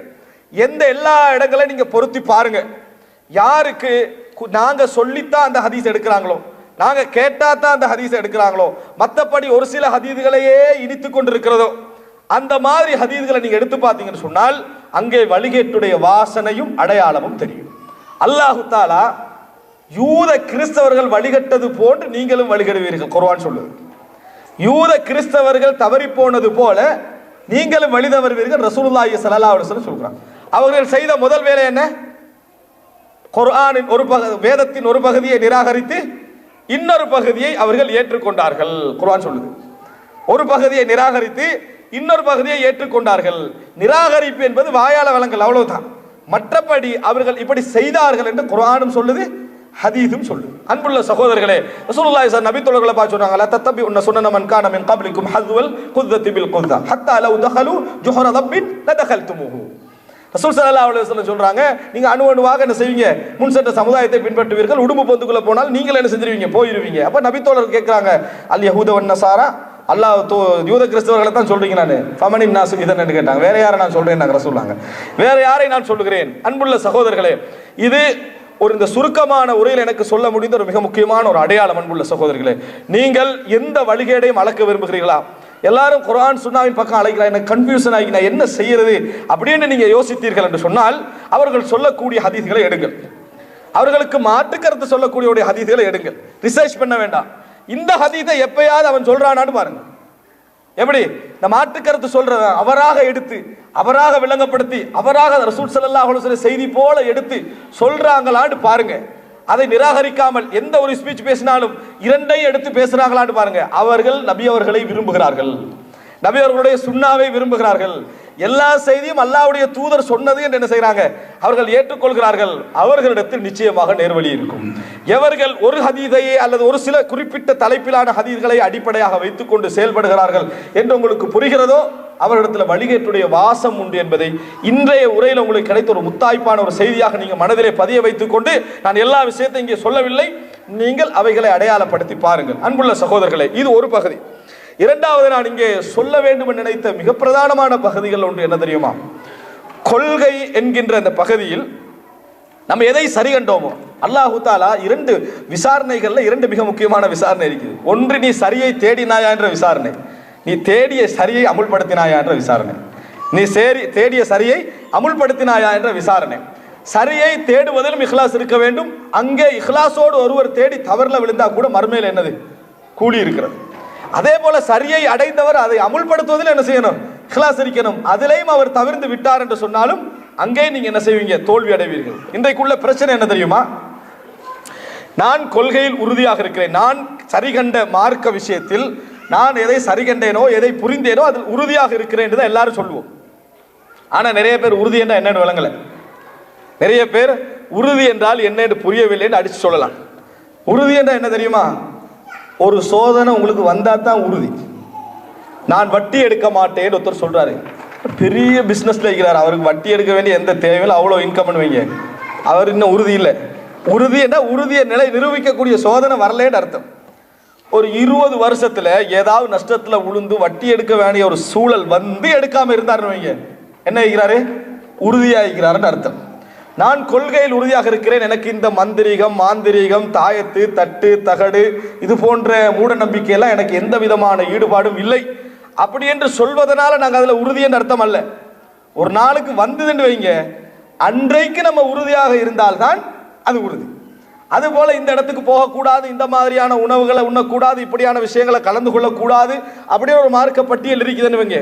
எல்லா இடங்களையும் நீங்க பொருத்தி பாருங்க. யாருக்கு நாங்க சொல்லித்தான் அந்த ஹதீஸ் எடுக்கிறாங்களோ, நாங்க கேட்டா தான் அந்த ஹதீஸ் எடுக்கிறாங்களோ, மற்றபடி ஒரு சில ஹதீதுகளையே இனித்து கொண்டிருக்கிறதோ, அந்த மாதிரி ஹதீதுகளை நீங்க எடுத்து பார்த்தீங்கன்னு சொன்னால் அங்கே வழிகேட்டுடைய வாசனையும் அடையாளமும் தெரியும். அல்லாஹு தஆலா யூத கிறிஸ்தவர்கள் வழிகட்டது போன்று நீங்களும் வழிகடுவீர்கள். குர்ஆன் சொல்லுது, யூத கிறிஸ்தவர்கள் தவறி போனது போல நீங்களும் வழி தவறுவீர்கள். ரசூலுல்லாஹி ஸல்லல்லாஹு அலைஹி வஸல்லம் சொல்றாங்க. அவர்கள் செய்த முதல் வேலை என்ன? குர்ஆனின் வேதத்தின் ஒரு பகுதியை நிராகரித்து இன்னொரு பகுதியை அவர்கள் ஏற்றுக்கொண்டார்கள். குர்ஆன் சொல்லுது, ஒரு பகுதியை நிராகரித்து இன்னொரு பகுதியை ஏற்றுக்கொண்டார்கள். நிராகரிப்பு என்பது வாயால வழங்கல், அவ்வளவுதான். மற்றபடி அவர்கள் இப்படி செய்தார்கள் என்று குர்ஆனும் சொல்லுது, ஹதீஸும் சொல்லுது. அன்புள்ள சகோதரர்களே, ரசூலுல்லாஹி ஸல்லல்லாஹு அலைஹி வஸல்லம் பார்த்து சொன்னாங்க, லா தத்தபிஉன்ன சுன்னன மன் கான மின் கப்லிக்கும் ஹஸ்வல் குத்ததி பில் குத்தா ஹத்தா லவ் தഖலு ஜுஹர ரப்பின் லதഖல்துமுஹு. ரசூல் ஸல்லல்லாஹு அலைஹி வஸல்லம் சொல்றாங்க, நீங்க அணுவாக என்ன செய்வீங்க? முன் சென்ற சமுதாயத்தை பின்பற்றுவீர்கள். உடும்பு பொந்துக்குள்ள போனால் நீங்கள் என்ன செஞ்சிருவீங்க? போயிருவீங்க. அப்ப நபித்தோழர் கேட்கிறாங்க, அல் யஹூத வன் நஸாரா, அல்லாஹ் யூத கிறிஸ்தவர்களை தான் சொல்றீங்க, நான் ஃபமனின் நாசு இதன்னு கேட்டாங்க. வேற யாரை நான் சொல்றேன்? ரசூலுல்லாஹ் வேற யாரை நான் சொல்லுகிறேன்? அன்புள்ள சகோதரர்களே, இது இந்த சுருக்கமான உரையில் எனக்கு சொல்ல முடிந்த ஒரு மிக முக்கியமான ஒரு அடையாளம். அன்புள்ள சகோதரர்களே, நீங்கள் எந்த வழிகேடையும் அளக்க விரும்புகிறீர்களா? எல்லாரும் குர்ஆன் சுன்னாவின் பக்கம் அழைக்கிறா, எனக்கு கன்ஃபியூஷன் ஆகி நான் என்ன செய்யறது அப்படின்னு நீங்க யோசித்தீர்கள் என்று சொன்னால் அவர்கள் சொல்லக்கூடிய ஹதீஸ்களை எடுங்கள். அவர்களுக்கு மாற்று கருத்து சொல்லக்கூடிய ஹதீஸ்களை எடுங்கள். ரிசர்ச் பண்ண வேண்டாம். இந்த ஹதீஸை எப்பயாவது அவன் சொல்றானான்னு பாருங்க. எப்படி இந்த மாற்று கருத்து சொல்றத அவராக எடுத்து அவராக விளங்கப்படுத்தி அவராக ரசூல் ஸல்லல்லாஹு அலைஹி வஸல்லம் செய்தி போல எடுத்து சொல்றாங்களான்னு பாருங்க. அதை நிராகரிக்காமல் எந்த ஒரு ஸ்பீச் பேசினாலும் இரண்டையும் எடுத்து பேசுறாங்களான்னு பாருங்க. அவர்கள் நபி அவர்களை விரும்புகிறார்கள், நபி அவர்களுடைய சுன்னாவை விரும்புகிறார்கள். எல்லா செய்தியும் அல்லாஹ்வுடைய தூதர் சொன்னது என்று என்ன செய்கிறாங்க? அவர்கள் ஏற்றுக்கொள்கிறார்கள். அவர்களிடத்தில் நிச்சயமாக நேர்வழி இருக்கும். எவர்கள் ஒரு ஹதீஸையே அல்லது ஒரு சில குறிப்பிட்ட தலைப்பிலான ஹதீஸ்களை அடிப்படையாக வைத்துக் கொண்டு செயல்படுகிறார்கள் என்று உங்களுக்கு புரிகிறதோ அவர்களிடத்தில் வழிகேட்டுடைய வாசம் உண்டு என்பதை இன்றைய உரையில் உங்களுக்கு கிடைத்த ஒரு முத்தாய்ப்பான ஒரு செய்தியாக நீங்கள் மனதிலே பதிய வைத்துக் கொண்டு, நான் எல்லா விஷயத்தையும் இங்கே சொல்லவில்லை, நீங்கள் அவைகளை அடையாளப்படுத்தி பாருங்கள். அன்புள்ள சகோதரர்களே, இது ஒரு பகுதி. இரண்டாவது, நான் இங்கே சொல்ல வேண்டும் என்று நினைத்த மிக பிரதானமான பகுதிகள் ஒன்று என்ன தெரியுமா? கொள்கை என்கின்ற அந்த பகுதியில் நம்ம எதை சரி கண்டோமோ, அல்லாஹு தஆலா இரண்டு விசாரணைகள்ல இரண்டு மிக முக்கியமான விசாரணை இருக்குது. ஒன்று, நீ சரியை தேடினாயா என்ற விசாரணை, நீ தேடிய சரியை அமுல்படுத்தினாயா என்ற விசாரணை. நீ தேடிய சரியை அமுல்படுத்தினாயா என்ற விசாரணை. சரியை தேடுவதிலும் இஹ்லாஸ் இருக்க வேண்டும். அங்கே இஹ்லாஸோடு ஒருவர் தேடி தவறுல விழுந்தா கூட மறுமையில் என்னது? கூலி இருக்கிறது. அதே போல சரியை அடைந்தவர் அதை அமுல்படுத்துவதில் என்ன செய்யணும்? இஹ்லாஸ் இருக்கணும். அதிலேயும் அவர் தவிர்த்து விட்டார் என்று சொன்னாலும் அங்கே நீங்க என்ன செய்வீங்க? தோல்வி அடைவீர்கள். இன்றைக்குள்ள பிரச்சனை என்ன தெரியுமா? நான் கொள்கையில் உறுதியாக இருக்கிறேன், நான் சரி கண்ட மார்க்க விஷயத்தில் நான் எதை சரி கண்டேனோ எதை புரிந்தேனோ அதில் உறுதியாக இருக்கிறேன் என்று தான் எல்லாரும் சொல்லுவோம். ஆனா நிறைய பேர் உறுதி என்றால் என்னன்னு விளங்கல. நிறைய பேர் உறுதி என்றால் என்ன என்று புரியவில்லை என்று அடிச்சு சொல்லலாம். உறுதி என்றால் என்ன தெரியுமா? ஒரு சோதனை உங்களுக்கு வந்தா தான் உறுதி. நான் வட்டி எடுக்க மாட்டேன்னு ஒருத்தர் சொல்றாரு, பெரிய பிசினஸ்ல இருக்கிறார், அவருக்கு வட்டி எடுக்க வேண்டிய எந்த தேவையில்லை, அவ்வளவு இன்கம் பண்ணுவீங்க, அவர் இன்னும் உறுதி இல்லை. உறுதி என்றால் உறுதியை நிலை நிரூபிக்கக்கூடிய சோதனை வரலேன்னு அர்த்தம். ஒரு 20 வருஷத்துல ஏதாவது நஷ்டத்துல உளுந்து வட்டி எடுக்க வேண்டிய ஒரு சூழல் வந்து எடுக்காம இருந்தாருன்னு என்ன இருக்கிறாரு? உறுதியாகிறாருன்னு அர்த்தம். நான் கொள்கையில் உறுதியாக இருக்கிறேன், எனக்கு இந்த மந்திரிகம் மாந்திரிகம் தாயத்து தட்டு தகடு இது போன்ற மூட நம்பிக்கையெல்லாம் எனக்கு எந்த விதமான ஈடுபாடும் இல்லை அப்படி என்று சொல்வதனால நாங்கள் அதில் உறுதி என்று அர்த்தம் அல்ல. ஒரு நாளுக்கு வந்ததுன்னு வைங்க, அன்றைக்கு நம்ம உறுதியாக இருந்தால்தான் அது உறுதி. அதுபோல இந்த இடத்துக்கு போகக்கூடாது, இந்த மாதிரியான உணவுகளை உண்ணக்கூடாது, இப்படியான விஷயங்களை கலந்து கொள்ளக்கூடாது அப்படின்னு ஒரு மார்க்க பட்டியல் இருக்குதுன்னு வைங்க.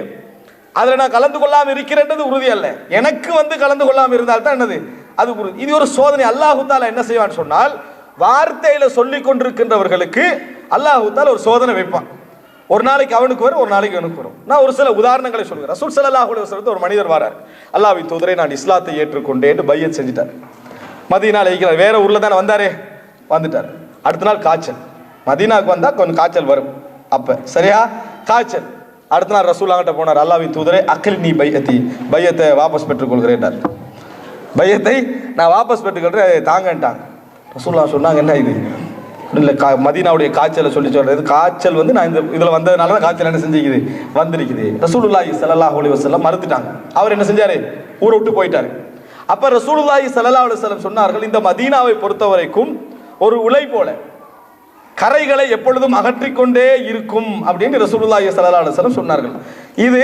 அதில் நான் கலந்து கொள்ளாமல் இருக்கிறேன்றது உறுதி அல்ல. எனக்கு வந்து கலந்து கொள்ளாமல் இருந்தால் தான் என்னது அது உறுதி. இது ஒரு சோதனை. அல்லாஹு தாலா என்ன செய்வான்னு சொன்னால், வார்த்தையில சொல்லி கொண்டிருக்கின்றவர்களுக்கு அல்லாஹு தாலா ஒரு சோதனை வைப்பான். ஒரு நாளைக்கு அவனுக்கு வரும், ஒரு நாளைக்கு அவனுக்கு வரும். நான் ஒரு சில உதாரணங்களை சொல்கிறேன். ரசூல் ஸல்லல்லாஹு அலைஹி வஸல்லம் ஒரு மனிதர் வரார். அல்லாஹ்வின் தூதரை, நான் இஸ்லாத்தை ஏற்றுக்கொண்டேன்னு பையத் செஞ்சிட்டார். மதீனால இருக்கிறார், வேற ஊர்ல தானே வந்தாரே, வந்துட்டார். அடுத்த நாள் காய்ச்சல். மதீனாவுக்கு வந்தா கொஞ்சம் காய்ச்சல் வரும். அப்ப சரியா காய்ச்சல். அடுத்த நாள் ரசூலுல்லாஹ்கிட்ட போனார். அல்லாஹ்வின் தூதரை, அக்கில் நீ பையத்தி, பையத்தை வாபஸ் பெற்றுக் கொள்கிறேன். பையத்தை நான் வாபஸ் பெற்றுக்கொள்றேன் தாங்கன்ட்டாங்க. ரசூலுல்லாஹ் சொன்னாங்க, என்ன இது இல்லை, மதீனாவுடைய காய்ச்சலை சொல்லி சொல்றது. காய்ச்சல் வந்து நான் இந்த இதில் வந்ததுனால தான் காய்ச்சல் என்ன செஞ்சுக்குது, வந்திருக்குது. ரசூலுல்லாஹி ஸல்லல்லாஹு அலைஹி வஸல்லம் மறுத்துட்டாங்க. அவர் என்ன செஞ்சாரு, ஊரை விட்டு போயிட்டாரு. அப்ப ரசூலுல்லாஹி ஸல்லல்லாஹு அலைஹி வஸல்லம் சொன்னார்கள், இந்த மதீனாவை பொறுத்த வரைக்கும் ஒரு உலை போல கரைகளை எப்பொழுதும் அகற்றிக்கொண்டே இருக்கும் அப்படின்னு ரசூலுல்லாஹி ஸல்லல்லாஹு அலைஹி வஸல்லம் சொன்னார்கள். இது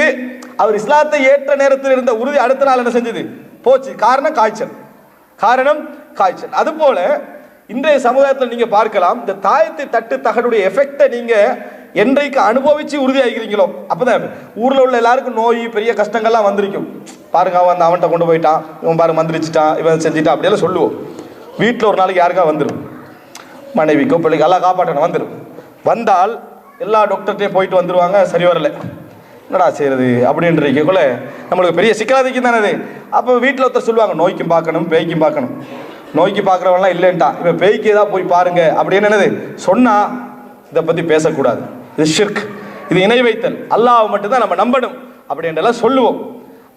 அவர் இஸ்லாத்தை ஏற்ற நேரத்தில் இருந்த உறுதி அடுத்த நாள் என்ன செஞ்சது, போச்சு. காரணம் காய்ச்சல், காரணம் காய்ச்சல். அதுபோல இன்றைய சமுதாயத்தில் நீங்க பார்க்கலாம், இந்த தாயத்தை தட்டு தகடுடைய எஃபெக்டை நீங்க என்றைக்கு அனுபவிச்சு உறுதியாகிறீங்களோ அப்பதான் ஊர்ல உள்ள எல்லாருக்கும் நோய் பெரிய கஷ்டங்கள்லாம் வந்திருக்கும். பாருங்க, அவன் அவன்கிட்ட கொண்டு போயிட்டான், இவன் பாருங்க மந்திரிச்சிட்டான், இவன் செஞ்சுட்டான், அப்படியெல்லாம் சொல்லுவோம். வீட்டில் ஒரு நாளைக்கு யாருக்கா வந்துடும், மனைவிக்கோ பிள்ளைக்கு எல்லாம் காப்பாற்றணும் வந்துடும். வந்தால் எல்லா டாக்டர்கிட்டையும் போயிட்டு வந்துடுவாங்க, சரி வரல, என்னடா செய்யறது அப்படின்றக்குள்ள நம்மளுக்கு பெரிய சிக்கலாதிக்கும் தானே அது. அப்போ வீட்டில் ஒருத்தர் சொல்லுவாங்க, நோய்க்கும் பார்க்கணும் பேய்க்கும் பார்க்கணும். நோய்க்கு பார்க்குறவங்களாம் இல்லைன்ட்டான், இவன் பேய்க்கு ஏதாவது போய் பாருங்க அப்படின்னு என்னது சொன்னா, இதை பற்றி பேசக்கூடாது, இது ஷிர்க், இது இணை வைத்தல், அல்லாஹ் மட்டும்தான் நம்ம நம்பணும் அப்படின்றலாம் சொல்லுவோம்.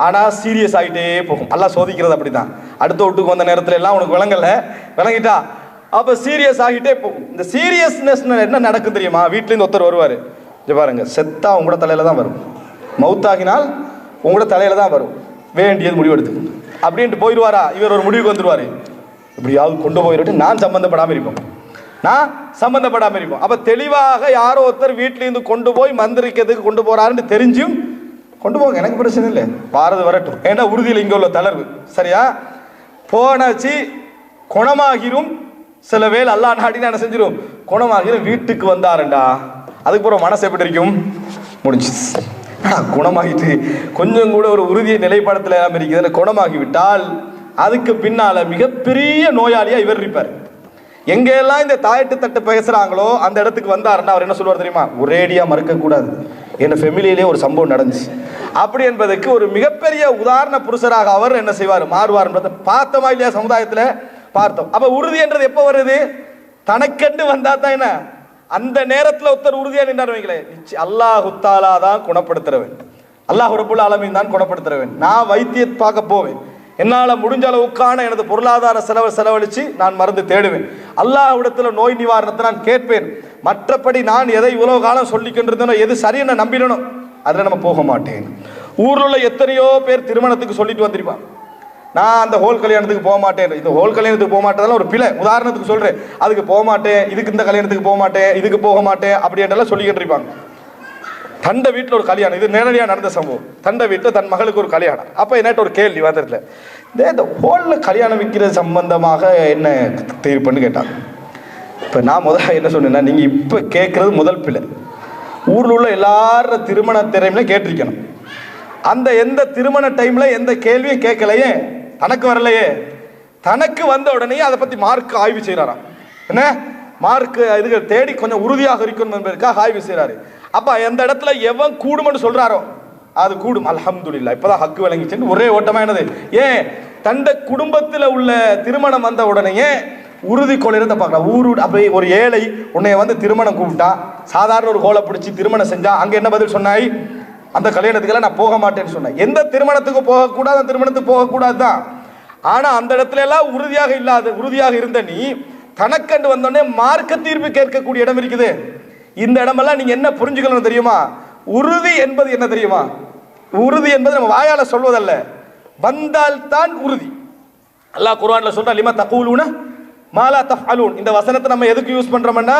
ஆனால் சீரியஸ் ஆகிட்டே போகும். அல்லாஹ் சோதிக்கிறது அப்படி தான். அடுத்த வீட்டுக்கு வந்த நேரத்தில் எல்லாம் உனக்கு விளங்கலை, விளங்கிட்டா அப்போ சீரியஸ் ஆகிட்டே போகும். இந்த சீரியஸ்னஸ் என்ன நடக்கும் தெரியுமா, வீட்டிலேருந்து ஒருத்தர் வருவார், இது பாருங்க செத்தா உங்களோட தலையில தான் வரும், மவுத்தாகினால் உங்களோட தலையில தான் வரும், வேண்டியது முடிவெடுத்து அப்படின்ட்டு போயிடுவாரா. இவர் ஒரு முடிவுக்கு வந்துடுவார், இப்படியாவது கொண்டு போயிட்டு நான் சம்பந்தப்படாமல் இருப்போம், நான் சம்பந்தப்படாமல் இருப்போம். அப்போ தெளிவாக யாரோ ஒருத்தர் வீட்டிலேருந்து கொண்டு போய் மந்திரிக்கிறதுக்கு கொண்டு போறாருன்னு தெரிஞ்சும் கொண்டு போங்க, எனக்கு பிரச்சனை இல்லை, பாரது வரட்டும், ஏன்னா உறுதியில் இங்கே உள்ள தளர்வு சரியா போனாச்சு, குணமாகிரும். சில வேலை அல்லாஹ் நாடினா என்ன செஞ்சிடும், குணமாகிரும். வீட்டுக்கு வந்தாருண்டா, அதுக்கப்புறம் மனசு எப்படி இருக்கும், முடிஞ்சு குணமாகிட்டு கொஞ்சம் கூட ஒரு உறுதியை நிலைப்பாடத்தில் எல்லாம் இருக்குது. குணமாகி விட்டால் அதுக்கு பின்னால மிகப்பெரிய நோயாளியா இவர் இருப்பார். எங்கெல்லாம் இந்த தாயட்டு தட்டு பேசுறாங்களோ அந்த இடத்துக்கு வந்தாருன்னா அவர் என்ன சொல்லுவார் தெரியுமா, ஒரேடியா மறுக்க கூடாது, என் ஃபெமிலியிலே ஒரு சம்பவம் நடந்துச்சு அப்படி என்பதற்கு ஒரு மிகப்பெரிய உதாரண புருஷராக அவர் என்ன செய்வார், மாறுவார். பார்த்தோமா இல்லையா, சமுதாயத்தில் பார்த்தோம். அப்ப உறுதி என்றது எப்ப வருது, தனக்கென்று வந்தா தான். என்ன அந்த நேரத்தில் ஒருத்தர் உறுதியா நின்றார் வைங்களேன், அல்லாஹு தஆலா தான் குணப்படுத்துறவன், அல்லாஹ் ரப்புல் ஆலமீன் தான் குணப்படுத்துறவன். நான் வைத்தியத்தை பார்க்க போவேன், என்னால் முடிஞ்ச அளவுக்கான எனது பொருளாதார செலவழிச்சு நான் மருந்து தேடுவேன், அல்லாஹ்விடத்தில் நோய் நிவாரணத்தை நான் கேட்பேன். மற்றபடி நான் எதை இவ்வளவு காலம் சொல்லிக்கின்றிருந்தனோ, எது சரியான நம்பினோ அதில் நம்ம போக மாட்டேன். ஊரில் உள்ள எத்தனையோ பேர் திருமணத்துக்கு சொல்லிட்டு வந்திருப்பான், நான் அந்த ஹோல் கல்யாணத்துக்கு போக மாட்டேன், இந்த ஹோல் கல்யாணத்துக்கு போக மாட்டேன் ஒரு பிழை, உதாரணத்துக்கு சொல்றேன், அதுக்கு போக மாட்டேன், இதுக்கு இந்த கல்யாணத்துக்கு போக மாட்டேன், இதுக்கு போக மாட்டேன் அப்படின்றலாம் சொல்லிக்கிட்டு இருப்பாங்க. தண்ட வீட்டில் ஒரு கல்யாணம், இது நேரடியாக நடந்த சம்பவம். தண்ட வீட்டில் தன் மகளுக்கு ஒரு கல்யாணம். அப்போ என்னட்ட ஒரு கேள்வி வந்துடல, இந்த ஹோலில் கல்யாணம் விற்கிறது சம்பந்தமாக என்ன தீர்ப்புன்னு கேட்டாங்க. இப்போ நான் முதல்ல என்ன சொன்னேன்னா, நீங்கள் இப்போ கேட்குறது முதல் பிள்ளை. ஊரில் உள்ள எல்லார திருமண திறமையில கேட்டிருக்கணும். அந்த எந்த திருமண டைம்ல எந்த கேள்வியும் கேட்கலையே, தனக்கு வரலையே, தனக்கு வந்த உடனே அதை பற்றி மார்க் ஆய்வு செய்கிறாராம். என்ன மார்க் இதுக்கு தேடி கொஞ்சம் உறுதியாக இருக்கணும் என்பதற்காக ஆய்வு செய்கிறாரு. அப்போ எந்த இடத்துல எவன் கூடும்னு சொல்றாரோ அது கூடும். அல்ஹம்துலில்லாஹ் இப்பதான் ஹக்கு விளங்கிச்சுன்னு ஒரே ஓட்டமா என்னது, ஏன் தண்ட குடும்பத்தில் உள்ள திருமணம் வந்த உடனே உறுதி கொள்கிறத பார்க்கலாம். ஊரு அப்படி ஒரு ஏழை உன்னைய வந்து திருமணம் கூப்பிட்டா, சாதாரண ஒரு கோலை பிடிச்சி திருமணம் செஞ்சா, அங்க என்ன பதில் சொன்னாய், அந்த கல்யாணத்துக்கெல்லாம் நான் போக மாட்டேன்னு சொன்னேன். எந்த திருமணத்துக்கு போகக்கூடாது, அந்த திருமணத்துக்கு போகக்கூடாது தான். ஆனா அந்த இடத்துல எல்லாம் உறுதியாக இருந்த நீ தனக்கண்டு வந்தோடனே மார்க்க தீர்ப்பு கேட்கக்கூடிய இடம் இருக்குது. இந்த இடமெல்லாம் நீங்க என்ன புரிஞ்சுக்கணும் தெரியுமா, உறுதி என்பது என்ன தெரியுமா, உறுதி என்பது நம்ம வாயால சொல்வதல்ல, வந்தால் தான் உறுதி. அல்லாஹ் குர்ஆன்ல சொல்றா, லிமா தகூலுன மா லா தஃஅலூன். இந்த வசனத்தை நம்ம எதுக்கு யூஸ் பண்றோம்னா,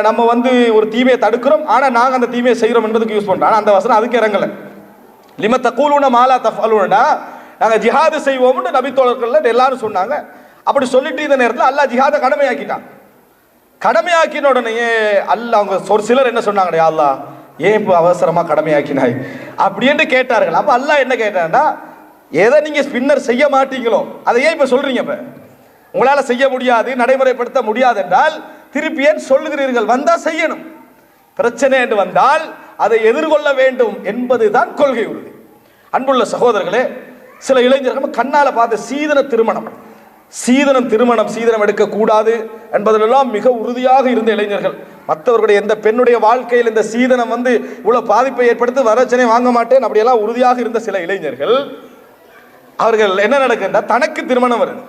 நம்ம வந்து ஒரு தீமையை தடுக்கிறோம், ஆனா நாங்க அந்த தீமையை செய்யறோம் என்பதுக்கு யூஸ் பண்றோம். ஆனா அந்த வசனம் அதுக்கு இறங்கல. லிம தகூலுன மாலா தஃஅலுனா, நாங்கள் ஜிஹாது செய்வோம்னு நபித்தோழர்கள் எல்லாரும் சொன்னாங்க. அப்படி சொல்லிட்டு இந்த நேரத்தில் அல்லாஹ் ஜிஹாதை கடமையாக்கிட்டான். கடமையாக்கின உடனேயே அல்லாஹ் அவங்க ஒரு சிலர் என்ன சொன்னாங்க, யா அல்லாஹ் ஏன் இப்போ அவசரமாக கடமையாக்கினாய் அப்படின்னு கேட்டார்கள். அப்போ அல்லாஹ் என்ன கேட்டான்னா, எதை நீங்கள் பின்னர் செய்ய மாட்டீங்களோ அதை ஏன் இப்போ சொல்றீங்க? இப்போ உங்களால் செய்ய முடியாது, நடைமுறைப்படுத்த முடியாது என்றால் திருப்பி ஏன் சொல்லுகிறீர்கள்? வந்தால் செய்யணும். பிரச்சனை என்று வந்தால் அதை எதிர்கொள்ள வேண்டும் என்பதுதான் கொள்கை உறுதி. அன்புள்ள சகோதரர்களே, சில இளைஞர்கள் கண்ணால பார்த்த சீதனம் எடுக்கக்கூடாது என்பதிலெல்லாம் மிக உறுதியாக இருந்த இளைஞர்கள். மற்றவர்களுடைய எந்த பெண்ணுடைய வாழ்க்கையில் இந்த சீதனம் இவ்வளவு பாதிப்பை ஏற்படுத்தி வரச்சனை வாங்க மாட்டேன் அப்படியெல்லாம் உறுதியாக இருந்த சில இளைஞர்கள், அவர்கள் என்ன நடக்குதுன்னா, தனக்கு திருமணம் வருது.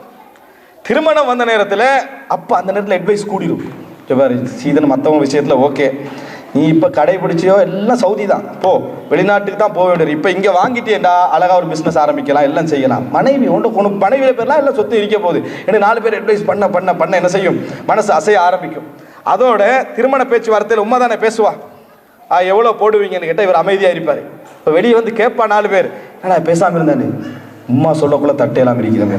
திருமணம் வந்த நேரத்தில் அப்போ அந்த நேரத்தில் அட்வைஸ் கூடிடும். சீதனம் மற்றவங்க விஷயத்தில் ஓகே, நீ இப்போ கடைபிடிச்சியோ எல்லாம் சவுதி தான், போ வெளிநாட்டுக்கு தான் போக வேண்டியது. இப்போ இங்கே வாங்கிட்டேன்டா அழகாக ஒரு பிஸ்னஸ் ஆரம்பிக்கலாம், எல்லாம் செய்யலாம். மனைவி ஒன்று மனைவியில் பேர்லாம் எல்லாம் சொத்து இருக்க போகுது. ஏன்னா 4 பேர் அட்வைஸ் பண்ண என்ன செய்யும், மனசு அசைய ஆரம்பிக்கும். அதோட திருமண பேச்சுவார்த்தையில் உண்மை தானே பேசுவா, எவ்வளோ போடுவீங்கன்னு கேட்டால் இவர் அமைதியாக இருப்பார். இப்போ வெளியே கேட்பா 4 பேர், ஏன்னா பேசாமல் இருந்தானே உம்மா சொல்லக்குள்ள தட்டையெல்லாம் இருக்கிறாங்க.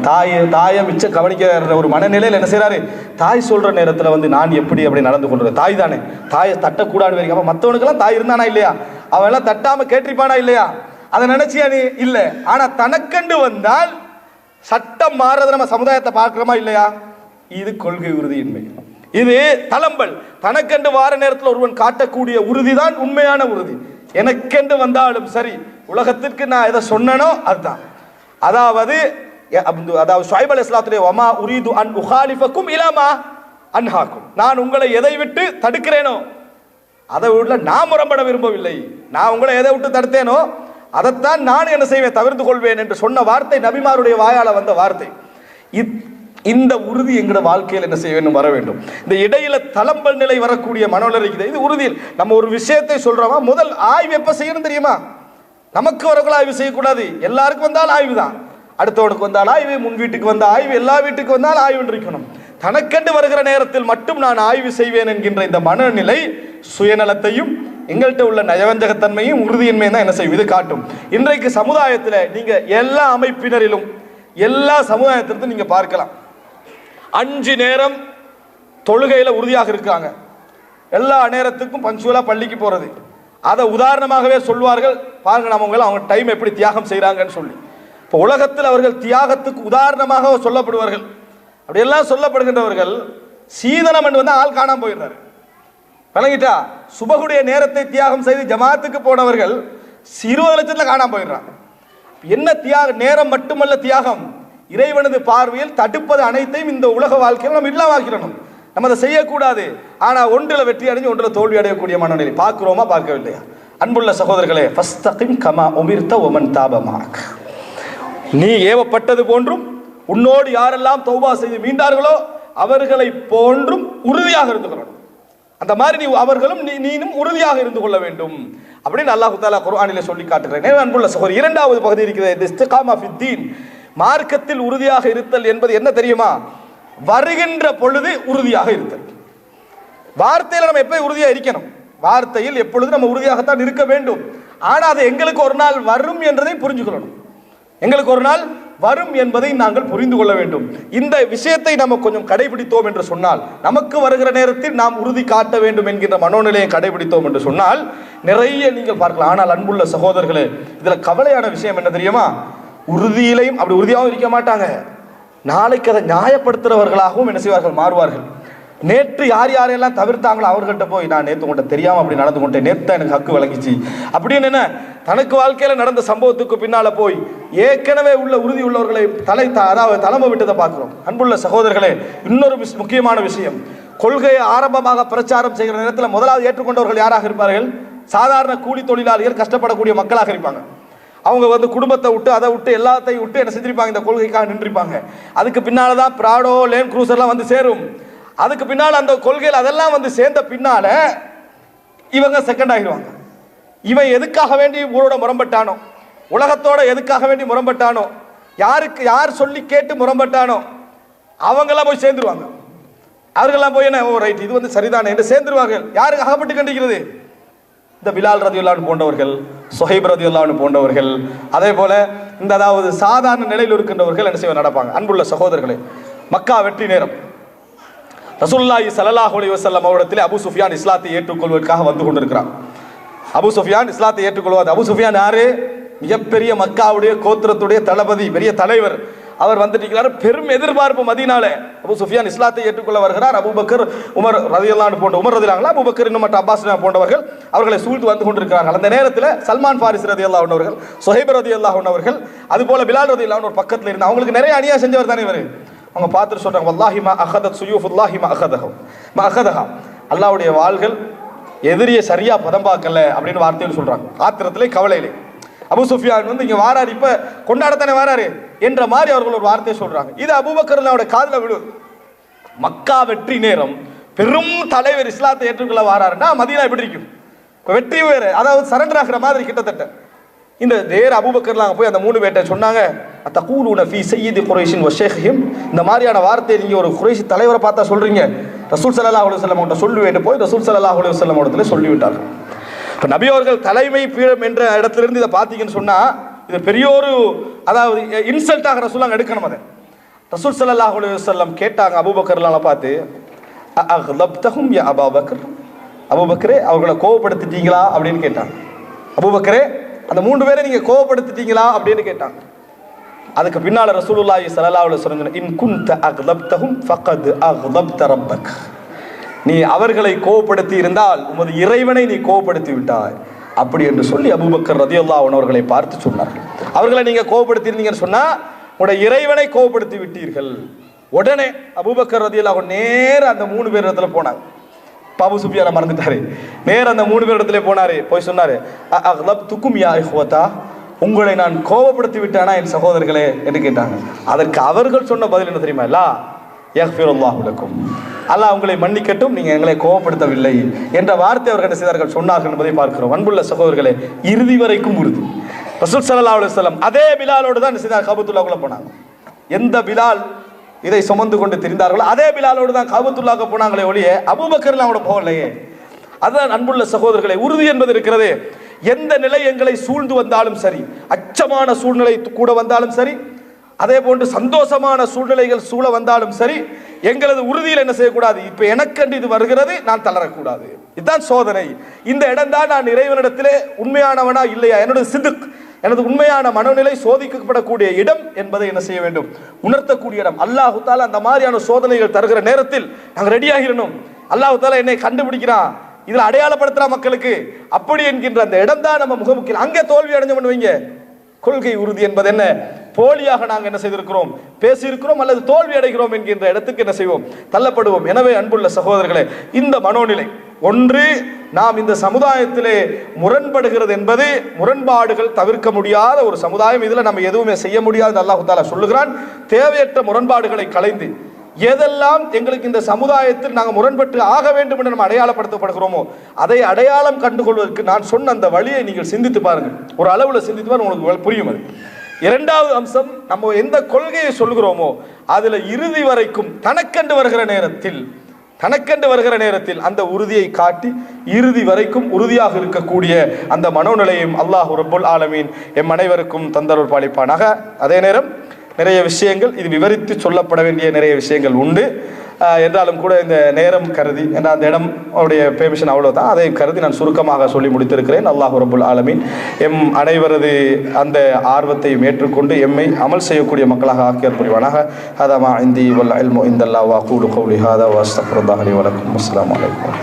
தாயை மிச்சம் கவனிக்கிற ஒரு மனநிலையில் என்ன செய்யறாரு, தாய் சொல்ற நேரத்தில் நான் எப்படி அப்படி நடந்து கொள்றது, தாய் தானே, தாயை தட்டக்கூடாது வரைக்கும். அப்போ மற்றவனுக்கெல்லாம் தாய் இருந்தானா இல்லையா, அவன் எல்லாம் தட்டாம கேட்டிருப்பானா இல்லையா, அதை நினைச்சியா நீ இல்லை. ஆனா தனக்கண்டு வந்தால் சட்டம் மாறுறது நம்ம சமுதாயத்தை பார்க்கிறோமா இல்லையா, இது கொள்கை உறுதியின்மை, இது தளம்பல். தனக்கென்று வார நேரத்தில் ஒருவன் காட்டக்கூடிய உறுதிதான் உண்மையான உறுதி. எனக்கென்று வந்தாலும் சரி, உலகத்திற்கு நான் எதை சொன்னனோ அதுதான். அதாவது ஷுஐப் அலைஹிஸ்ஸலாத்துடைய வமா உரீது அன் உகாலிஃபக்கும் இலாமா அன்ஹாக்கும், நான் உங்களை எதை விட்டு தடுக்கிறேனோ அதை விட நான் முரம்பட விரும்பவில்லை. நான் உங்களை எதை விட்டு தடுத்தேனோ அதைத்தான் நான் என்ன செய்வேன், தவிர்த்து கொள்வேன் என்று சொன்ன வார்த்தை நபிமாருடைய வாயால வந்த வார்த்தை. இந்த உறுதி எங்களோட வாழ்க்கையில் என்ன செய்ய வேண்டும், வர வேண்டும். இந்த இடையில தளம்பல் நிலை வரக்கூடிய மனோநிலை இருக்குது. இது உறுதியில் நம்ம ஒரு விஷயத்தை சொல்றோமா, முதல் ஆய்வு எப்ப செய்யணும் தெரியுமா? நமக்கு வரக்குள்ள ஆய்வு செய்யக்கூடாது. எல்லாருக்கும் வந்தால் ஆய்வு தான், அடுத்தவனுக்கு வந்தால் ஆய்வு, முன் வீட்டுக்கு வந்த ஆய்வு, எல்லா வீட்டுக்கு வந்தால் ஆய்வு இருக்கணும். தனக்கென்று வருகிற நேரத்தில் மட்டும் நான் ஆய்வு செய்வேன் என்கின்ற இந்த மனநிலை சுயநலத்தையும் எங்கள்கிட்ட உள்ள நயவஞ்சகத்தன்மையும் உறுதியின்மையும் தான் என்ன செய்யும், இது காட்டும். இன்றைக்கு சமுதாயத்தில் நீங்க எல்லா அமைப்பினரிலும் எல்லா சமுதாயத்திலும் நீங்க பார்க்கலாம், 5 நேரம் தொழுகையில் உறுதியாக இருக்காங்க, எல்லா நேரத்துக்கும் பஞ்சுவலா பள்ளிக்கு போறது. அதை உதாரணமாகவே சொல்வார்கள், பாருங்க அவங்க டைம் எப்படி தியாகம் செய்யறாங்கன்னு சொல்லி. இப்போ உலகத்தில் அவர்கள் தியாகத்துக்கு உதாரணமாக சொல்லப்படுவார்கள். அப்படியெல்லாம் சொல்லப்படுகின்றவர்கள் சீதனம் என்று ஆள் காணாம போயிடுறாரு. விளங்கிட்டா, சுபகுடைய நேரத்தை தியாகம் செய்து ஜமாத்துக்கு போனவர்கள் 20 லட்சத்தில் காணாம போயிடுறாங்க. என்ன தியாகம், நேரம் மட்டுமல்ல தியாகம், இறைவனது பார்வையில் தடுப்பது அனைத்தையும் இந்த உலக வாழ்க்கையில் நம்ம இல்லாமக்கிறணும். நம்ம அதை செய்யக்கூடாது. ஆனா ஒன்றில் வெற்றி அடைஞ்சு ஒன்றில் தோல்வி அடையக்கூடிய மனநிலை பார்க்கிறோமா, பார்க்கவில்லையா? அன்புள்ள சகோதரர்களே, ஃபஸ்தகிம் கமா உமிர்த வமன் தாப மஅக், நீ ஏவப்பட்டது போன்றும் உன்னோடு யாரெல்லாம் தௌபா செய்து மீண்டார்களோ அவர்களை போன்றும் உறுதியாக இருந்து கொள்ளணும். அந்த மாதிரி நீ அவர்களும் நீனும் உறுதியாக இருந்து கொள்ள வேண்டும் அப்படின்னு அல்லாஹ் தஆலா குர்ஆனிலே சொல்லி காட்டுகிறேன். அன்புள்ள சகோதரர், 2வது பகுதி இருக்கிறது, இஸ்திகாமா ஃபித்தீன், மார்க்கத்தில் உறுதியாக இருத்தல் என்பது என்ன தெரியுமா? வருகின்ற பொழுது உறுதியாக இருத்தல். வார்த்தையில் நம்ம எப்போ உறுதியாக இருக்கணும், வார்த்தையில் எப்பொழுது நம்ம உறுதியாகத்தான் இருக்க வேண்டும். ஆனால் அது எங்களுக்கு ஒரு நாள் வரும் என்றதை புரிஞ்சுக்கொள்ளணும். எங்களுக்கு ஒரு நாள் வரும் என்பதை நாங்கள் புரிந்து கொள்ள வேண்டும். இந்த விஷயத்தை நம்ம கொஞ்சம் கடைபிடித்தோம் என்று சொன்னால், நமக்கு வருகிற நேரத்தில் நாம் உறுதி காட்ட வேண்டும் என்கின்ற மனோநிலையை கடைபிடித்தோம் என்று சொன்னால் நிறைய நீங்கள் பார்க்கலாம். ஆனால் அன்புள்ள சகோதரர்களே, இதில் கவலையான விஷயம் என்ன தெரியுமா? உறுதியிலையும் அப்படி உறுதியாகவும் இருக்க மாட்டாங்க, நாளைக்கு அதை நியாயப்படுத்துறவர்களாகவும் என்ன செய்வார்கள், மாறுவார்கள். நேற்று யார் யாரெல்லாம் தவிர்த்தாங்களோ அவர்கிட்ட போய் நான் நேற்று உங்கள்கிட்ட தெரியாமல் அப்படி நடந்து கொண்டேன், நேற்று எனக்கு ஹக்கு வழங்கிச்சு அப்படின்னு என்ன தனக்கு வாழ்க்கையில் நடந்த சம்பவத்துக்கு பின்னால் போய் ஏற்கனவே உள்ள உறுதி உள்ளவர்களை அதாவது தலைமை விட்டதை பார்க்கிறோம். அன்புள்ள சகோதரர்களே, இன்னொரு முக்கியமான விஷயம், கொள்கையை ஆரம்பமாக பிரச்சாரம் செய்கிற நேரத்தில் முதலாவது ஏற்றுக்கொண்டவர்கள் யாராக இருப்பார்கள்? சாதாரண கூலி தொழிலாளிகள், கஷ்டப்படக்கூடிய மக்களாக இருப்பாங்க. அவங்க குடும்பத்தை விட்டு அதை விட்டு எல்லாத்தையும் விட்டு என்ன செஞ்சிருப்பாங்க, இந்த கொள்கைக்காக நின்றுப்பாங்க. அதுக்கு பின்னால தான் பிராடோ லேண்ட் க்ரூசர்லாம் வந்து சேரும். அதுக்கு பின்னால் அந்த கொள்கையில் அதெல்லாம் வந்து சேர்ந்த பின்னால இவங்க செகண்ட் ஆகிடுவாங்க. இவன் எதுக்காக வேண்டி ஊரோட முரம்பட்டானோ, உலகத்தோட எதுக்காக வேண்டி முரம்பட்டானோ, யார் சொல்லி கேட்டு முரம்பட்டானோ அவங்கெல்லாம் போய் சேர்ந்துருவாங்க. அவர்களெல்லாம் போய் என்ன, ஓ ரைட், இது சரிதானே என்று சேர்ந்துருவார்கள். யாருக்கு அகப்பட்டு கண்டிக்கிறது? இந்த பிலால் ரதியுல்லாஹு போன்றவர்கள், சுஹைப் ரதியுல்லாஹு போன்றவர்கள், அதே போல இந்த அதாவது சாதாரண நிலையில் இருக்கின்றவர்கள் என்ன செய்ய நடப்பாங்க. அன்புள்ள சகோதரர்களே, மக்கா வெற்றி நேரம் ரசூலுல்லாஹி ஸல்லல்லாஹு அலைஹி வஸல்லம் அவரிடத்தில் அபூ சுஃபியான் இஸ்லாத்தை ஏற்றுக்கொள்வதற்காக வந்து கொண்டிருக்கிறார். அபூ சுஃபியான் இஸ்லாத்தை ஏற்றுக்கொள்வார். அபூ சுஃபியான் யாரு? மிகப்பெரிய மக்காவுடைய கோத்திரத்துடைய தளபதி, பெரிய தலைவர். அவர் வந்துட்டு பெரும் எதிர்பார்ப்பு மதீனால. அபூ சுஃபியான் இஸ்லாத்தை ஏற்றுக்கொள்ள வருகிறார். அபூபக்கர், உமர் ரலியல்லாஹு அன்ஹு போன்ற உமர் ரலியல்லாஹு அபூபக்கர் இன்னும் மற்ற அப்பாஸ் போன்றவர்கள் அவர்களை சூழ்ந்து வந்து கொண்டிருக்கிறார்கள். அந்த நேரத்தில் சல்மான் ஃபாரிஸ் ரலியல்லாஹு அன்ஹு அவர்கள், சுஹைப் ரலியல்லாஹு அன்ஹு அவர்கள், அதுபோல பிலால் ரலியல்லாஹு அன்ஹு ஒரு பக்கத்தில் இருந்து அவங்களுக்கு நிறைய அநியாயம் செஞ்சவர் தானே இவர். அவங்க பார்த்துட்டு சொல்றாங்க, வல்லாஹி மா அகதத் சுயூஃபுல்லாஹி மா அகதஹா, அல்லாஹ்வுடைய வாள்கள் எதிரியை சரியா பதம் பார்க்கல அப்படின்னு வார்த்தையில் சொல்றாங்க. ஆத்திரத்திலே கவலையிலே அபூ சுஃபியான் வந்து இங்க வாராரு, இப்ப கொண்டாடத்தானே வாராரு என்ற மாதிரி அவர்கள் ஒரு வார்த்தையை சொல்றாங்க. இது அபூபக்கர் காதுல விடு. மக்கா வெற்றி நேரம், பெரும் தலைவர் இஸ்லாத்தை ஏற்றுக்கொள்ள வாராருன்னா மதீனா எப்படி இருக்கும்? வெற்றி வேறு, அதாவது சரண்டர் ஆகிற மாதிரி கிட்டத்தட்ட. இந்த நேர அபூபக்கர்லாம் போய் அந்த 3 பேர்ட்ட சொன்னாங்க, தகூலுன ஃபீ சய்யிதி குரைஷின் வ ஷேഖிஹிம், இந்த மாதிரியான வார்த்தையை நீங்க ஒரு குறைஷி தலைவரை பார்த்தா சொல்றீங்க, ரசூல் ஸல்லல்லாஹு அலைஹி வஸல்லம் கிட்ட சொல்லுவேன்னு போய் ரசூல் ஸல்லல்லாஹு அலைஹி வஸல்லம் இடத்துல சொல்லிவிட்டார்கள். இப்போ நபி அவர்கள் தலைமை பீடம் என்ற இடத்திலிருந்து இதை பார்த்தீங்கன்னு சொன்னா இது பெரிய ஒரு அதாவது இன்சல்ட்டாக ரசூலாங்க எடுக்கணும். அதை ரசூல் ஸல்லல்லாஹு அலைஹி வஸல்லம் கேட்டாங்க அபூபக்கர்லாம் பார்த்து, அக்லப்தஹும் யா அபூபக்கர், அபூபக்கரே அவர்களை கோபப்படுத்திட்டீங்களா அப்படின்னு கேட்டாங்க. அபூபக்கரே அந்த 3 பேரை நீங்க கோபப்படுத்திட்டீங்களா அப்படின்னு கேட்டாங்க. அதுக்கு பின்னால ரசூலுல்லாஹி ஸல்லல்லாஹு அலைஹி வஸல்லம், இன் குன்த அக்லப்தஹும் ஃபகத் அக்லப்த ரப்பக், நீ அவர்களை கோபப்படுத்தி இருந்தால் உமது இறைவனை நீ கோபப்படுத்தி விட்டாய் அப்படி என்று சொல்லி அபூபக்கர் ரலியல்லாஹு அன்ஹு அவர்களை பார்த்து சொன்னார்கள். அவர்களை நீங்க கோபப்படுத்தி இருந்தீங்கன்னு சொன்னா உங்களுடைய இறைவனை கோபப்படுத்தி விட்டீர்கள். உடனே அபூபக்கர் ரலியல்லாஹு அன்ஹு நேர அந்த 3 பேர் இடத்துல போனாங்க. அபூ சுஃபியானை மறந்துட்டாரு. நேர அந்த 3 பேர் இடத்துல போனாரு. போய் சொன்னாரு, அக்லப்துக்கும் யா இஹ்வதா, உங்களை நான் கோபப்படுத்தி விட்டானா என் சகோதரர்களே என்று கேட்டாங்க. அதற்கு அவர்கள் சொன்ன பதில் என்ன தெரியுமா? லா யக்ஃபிருல்லாஹு லக்கும், அல்லாஹ் உங்களை மன்னிக்கட்டும், நீங்க எங்களை கோபப்படுத்தவில்லை என்ற வார்த்தை அவர்கள் என்ன செய்தார்கள், சொன்னார்கள் என்பதை பார்க்கிறோம். அன்புள்ள சகோதரர்களே, இறுதி வரைக்கும் உறுதி. ரசூல் ஸல்லல்லாஹு அலைஹி வஸல்லம் அதே பிலாலோடு தான் காபத்துல்லாஹ்க்குள்ள போனாங்க. எந்த பிலால் இதை சுமந்து கொண்டு திரிந்தார்களோ அதே பிலாலோடு தான் காபத்துல்லாஹ்க்கு போனாங்களே ஒழிய அபூபக்கர்லாம் அவட போகலையே. அதுதான் அன்புள்ள சகோதரர்களே, உறுதி என்பது இருக்கிறதே. எந்த நிலை எங்களை சூழ்ந்து வந்தாலும் சரி, அச்சமான சூழ்நிலை கூட வந்தாலும் சரி, அதே போன்று சந்தோஷமான சூழ்நிலைகள் சூழ வந்தாலும் சரி, எங்களது உறுதியில் என்ன செய்யக்கூடாது, இப்ப எனக்கென்று இது வருகிறது, நான் தளரக்கூடாது. இதுதான் சோதனை. இந்த இடம் தான் நான் இறைவனிடத்திலே உண்மையானவனா இல்லையா, என்னோட சிதுக், எனது உண்மையான மனநிலை சோதிக்கப்படக்கூடிய இடம் என்பதை என்ன செய்ய வேண்டும், உணர்த்தக்கூடிய இடம். அல்லாஹு தாலா அந்த மாதிரியான சோதனைகள் தருகிற நேரத்தில் நாங்கள் ரெடியாகிடணும். அல்லாஹு தாலா என்னை கண்டுபிடிக்கிறான், இதுல அடையாளப்படுத்துறா மக்களுக்கு அப்படி என்கின்ற அந்த இடம் தான் நம்ம முகமுக்கியம். அங்கே தோல்வி அடைஞ்ச பண்ணுவீங்க. கொள்கை உறுதி என்பது என்ன, போலியாக நாங்கள் என்ன செய்திருக்கிறோம், பேசியிருக்கிறோம் அல்லது தோல்வி அடைகிறோம் என்கின்ற இடத்துக்கு என்ன செய்வோம், தள்ளப்படுவோம். எனவே அன்புள்ள சகோதரர்களே, இந்த மனோநிலை ஒன்று நாம் இந்த சமுதாயத்திலே முரண்படுகிறது என்பது, முரண்பாடுகள் தவிர்க்க முடியாத ஒரு சமுதாயம். இதுல நம்ம எதுவுமே செய்ய முடியாது. அல்லாஹ் தஆலா சொல்லுகிறான், தேவையற்ற முரண்பாடுகளை களைந்து எதெல்லாம் எங்களுக்கு இந்த சமுதாயத்தில் நாங்கள் முரண்பட்டு ஆக வேண்டும் என்று நம்ம அடையாளப்படுத்தப்படுகிறோமோ அதை அடையாளம் கண்டுகொள்வதற்கு நான் சொன்ன அந்த வழியை நீங்கள் சிந்தித்து பாருங்கள். ஒரு அளவில் சிந்தித்து பாருங்கள், உங்களுக்கு புரியும். அது இரண்டாவது அம்சம், நம்ம எந்த கொள்கையை சொல்கிறோமோ அதில் இறுதி வரைக்கும் தனக்கென்று வருகிற நேரத்தில் அந்த உறுதியை காட்டி இறுதி வரைக்கும் உறுதியாக இருக்கக்கூடிய அந்த மனோநிலையும் அல்லாஹ் ரப்புல் ஆலமீன் எம் அனைவருக்கும் தந்தருள் பாலிப்பானாக. அதே நேரம் நிறைய விஷயங்கள் இது விவரித்து சொல்லப்பட வேண்டிய நிறைய விஷயங்கள் உண்டு. என்றாலும் கூட இந்த நேரம் கருதி, என்ற அந்த இடம் அவருடைய பெர்மிஷன் அவ்வளோதான், அதை கருதி நான் சுருக்கமாக சொல்லி முடித்திருக்கிறேன். அல்லாஹ் ரப்புல் ஆலமீன் எம் அனைவரது அந்த ஆர்வத்தையும் ஏற்றுக்கொண்டு எம்மை அமல் செய்யக்கூடிய மக்களாக ஆக்கியர் புரிவானாக. ஹதா மா இந்தி வல் இல்மு இந்தல்லாஹ் வ அகூலு கௌலி ஹாதா வ அஸ்தக்ஃபிருல்லாஹ் லி வ லக்கும். அஸ்ஸலாமு அலைக்கும்.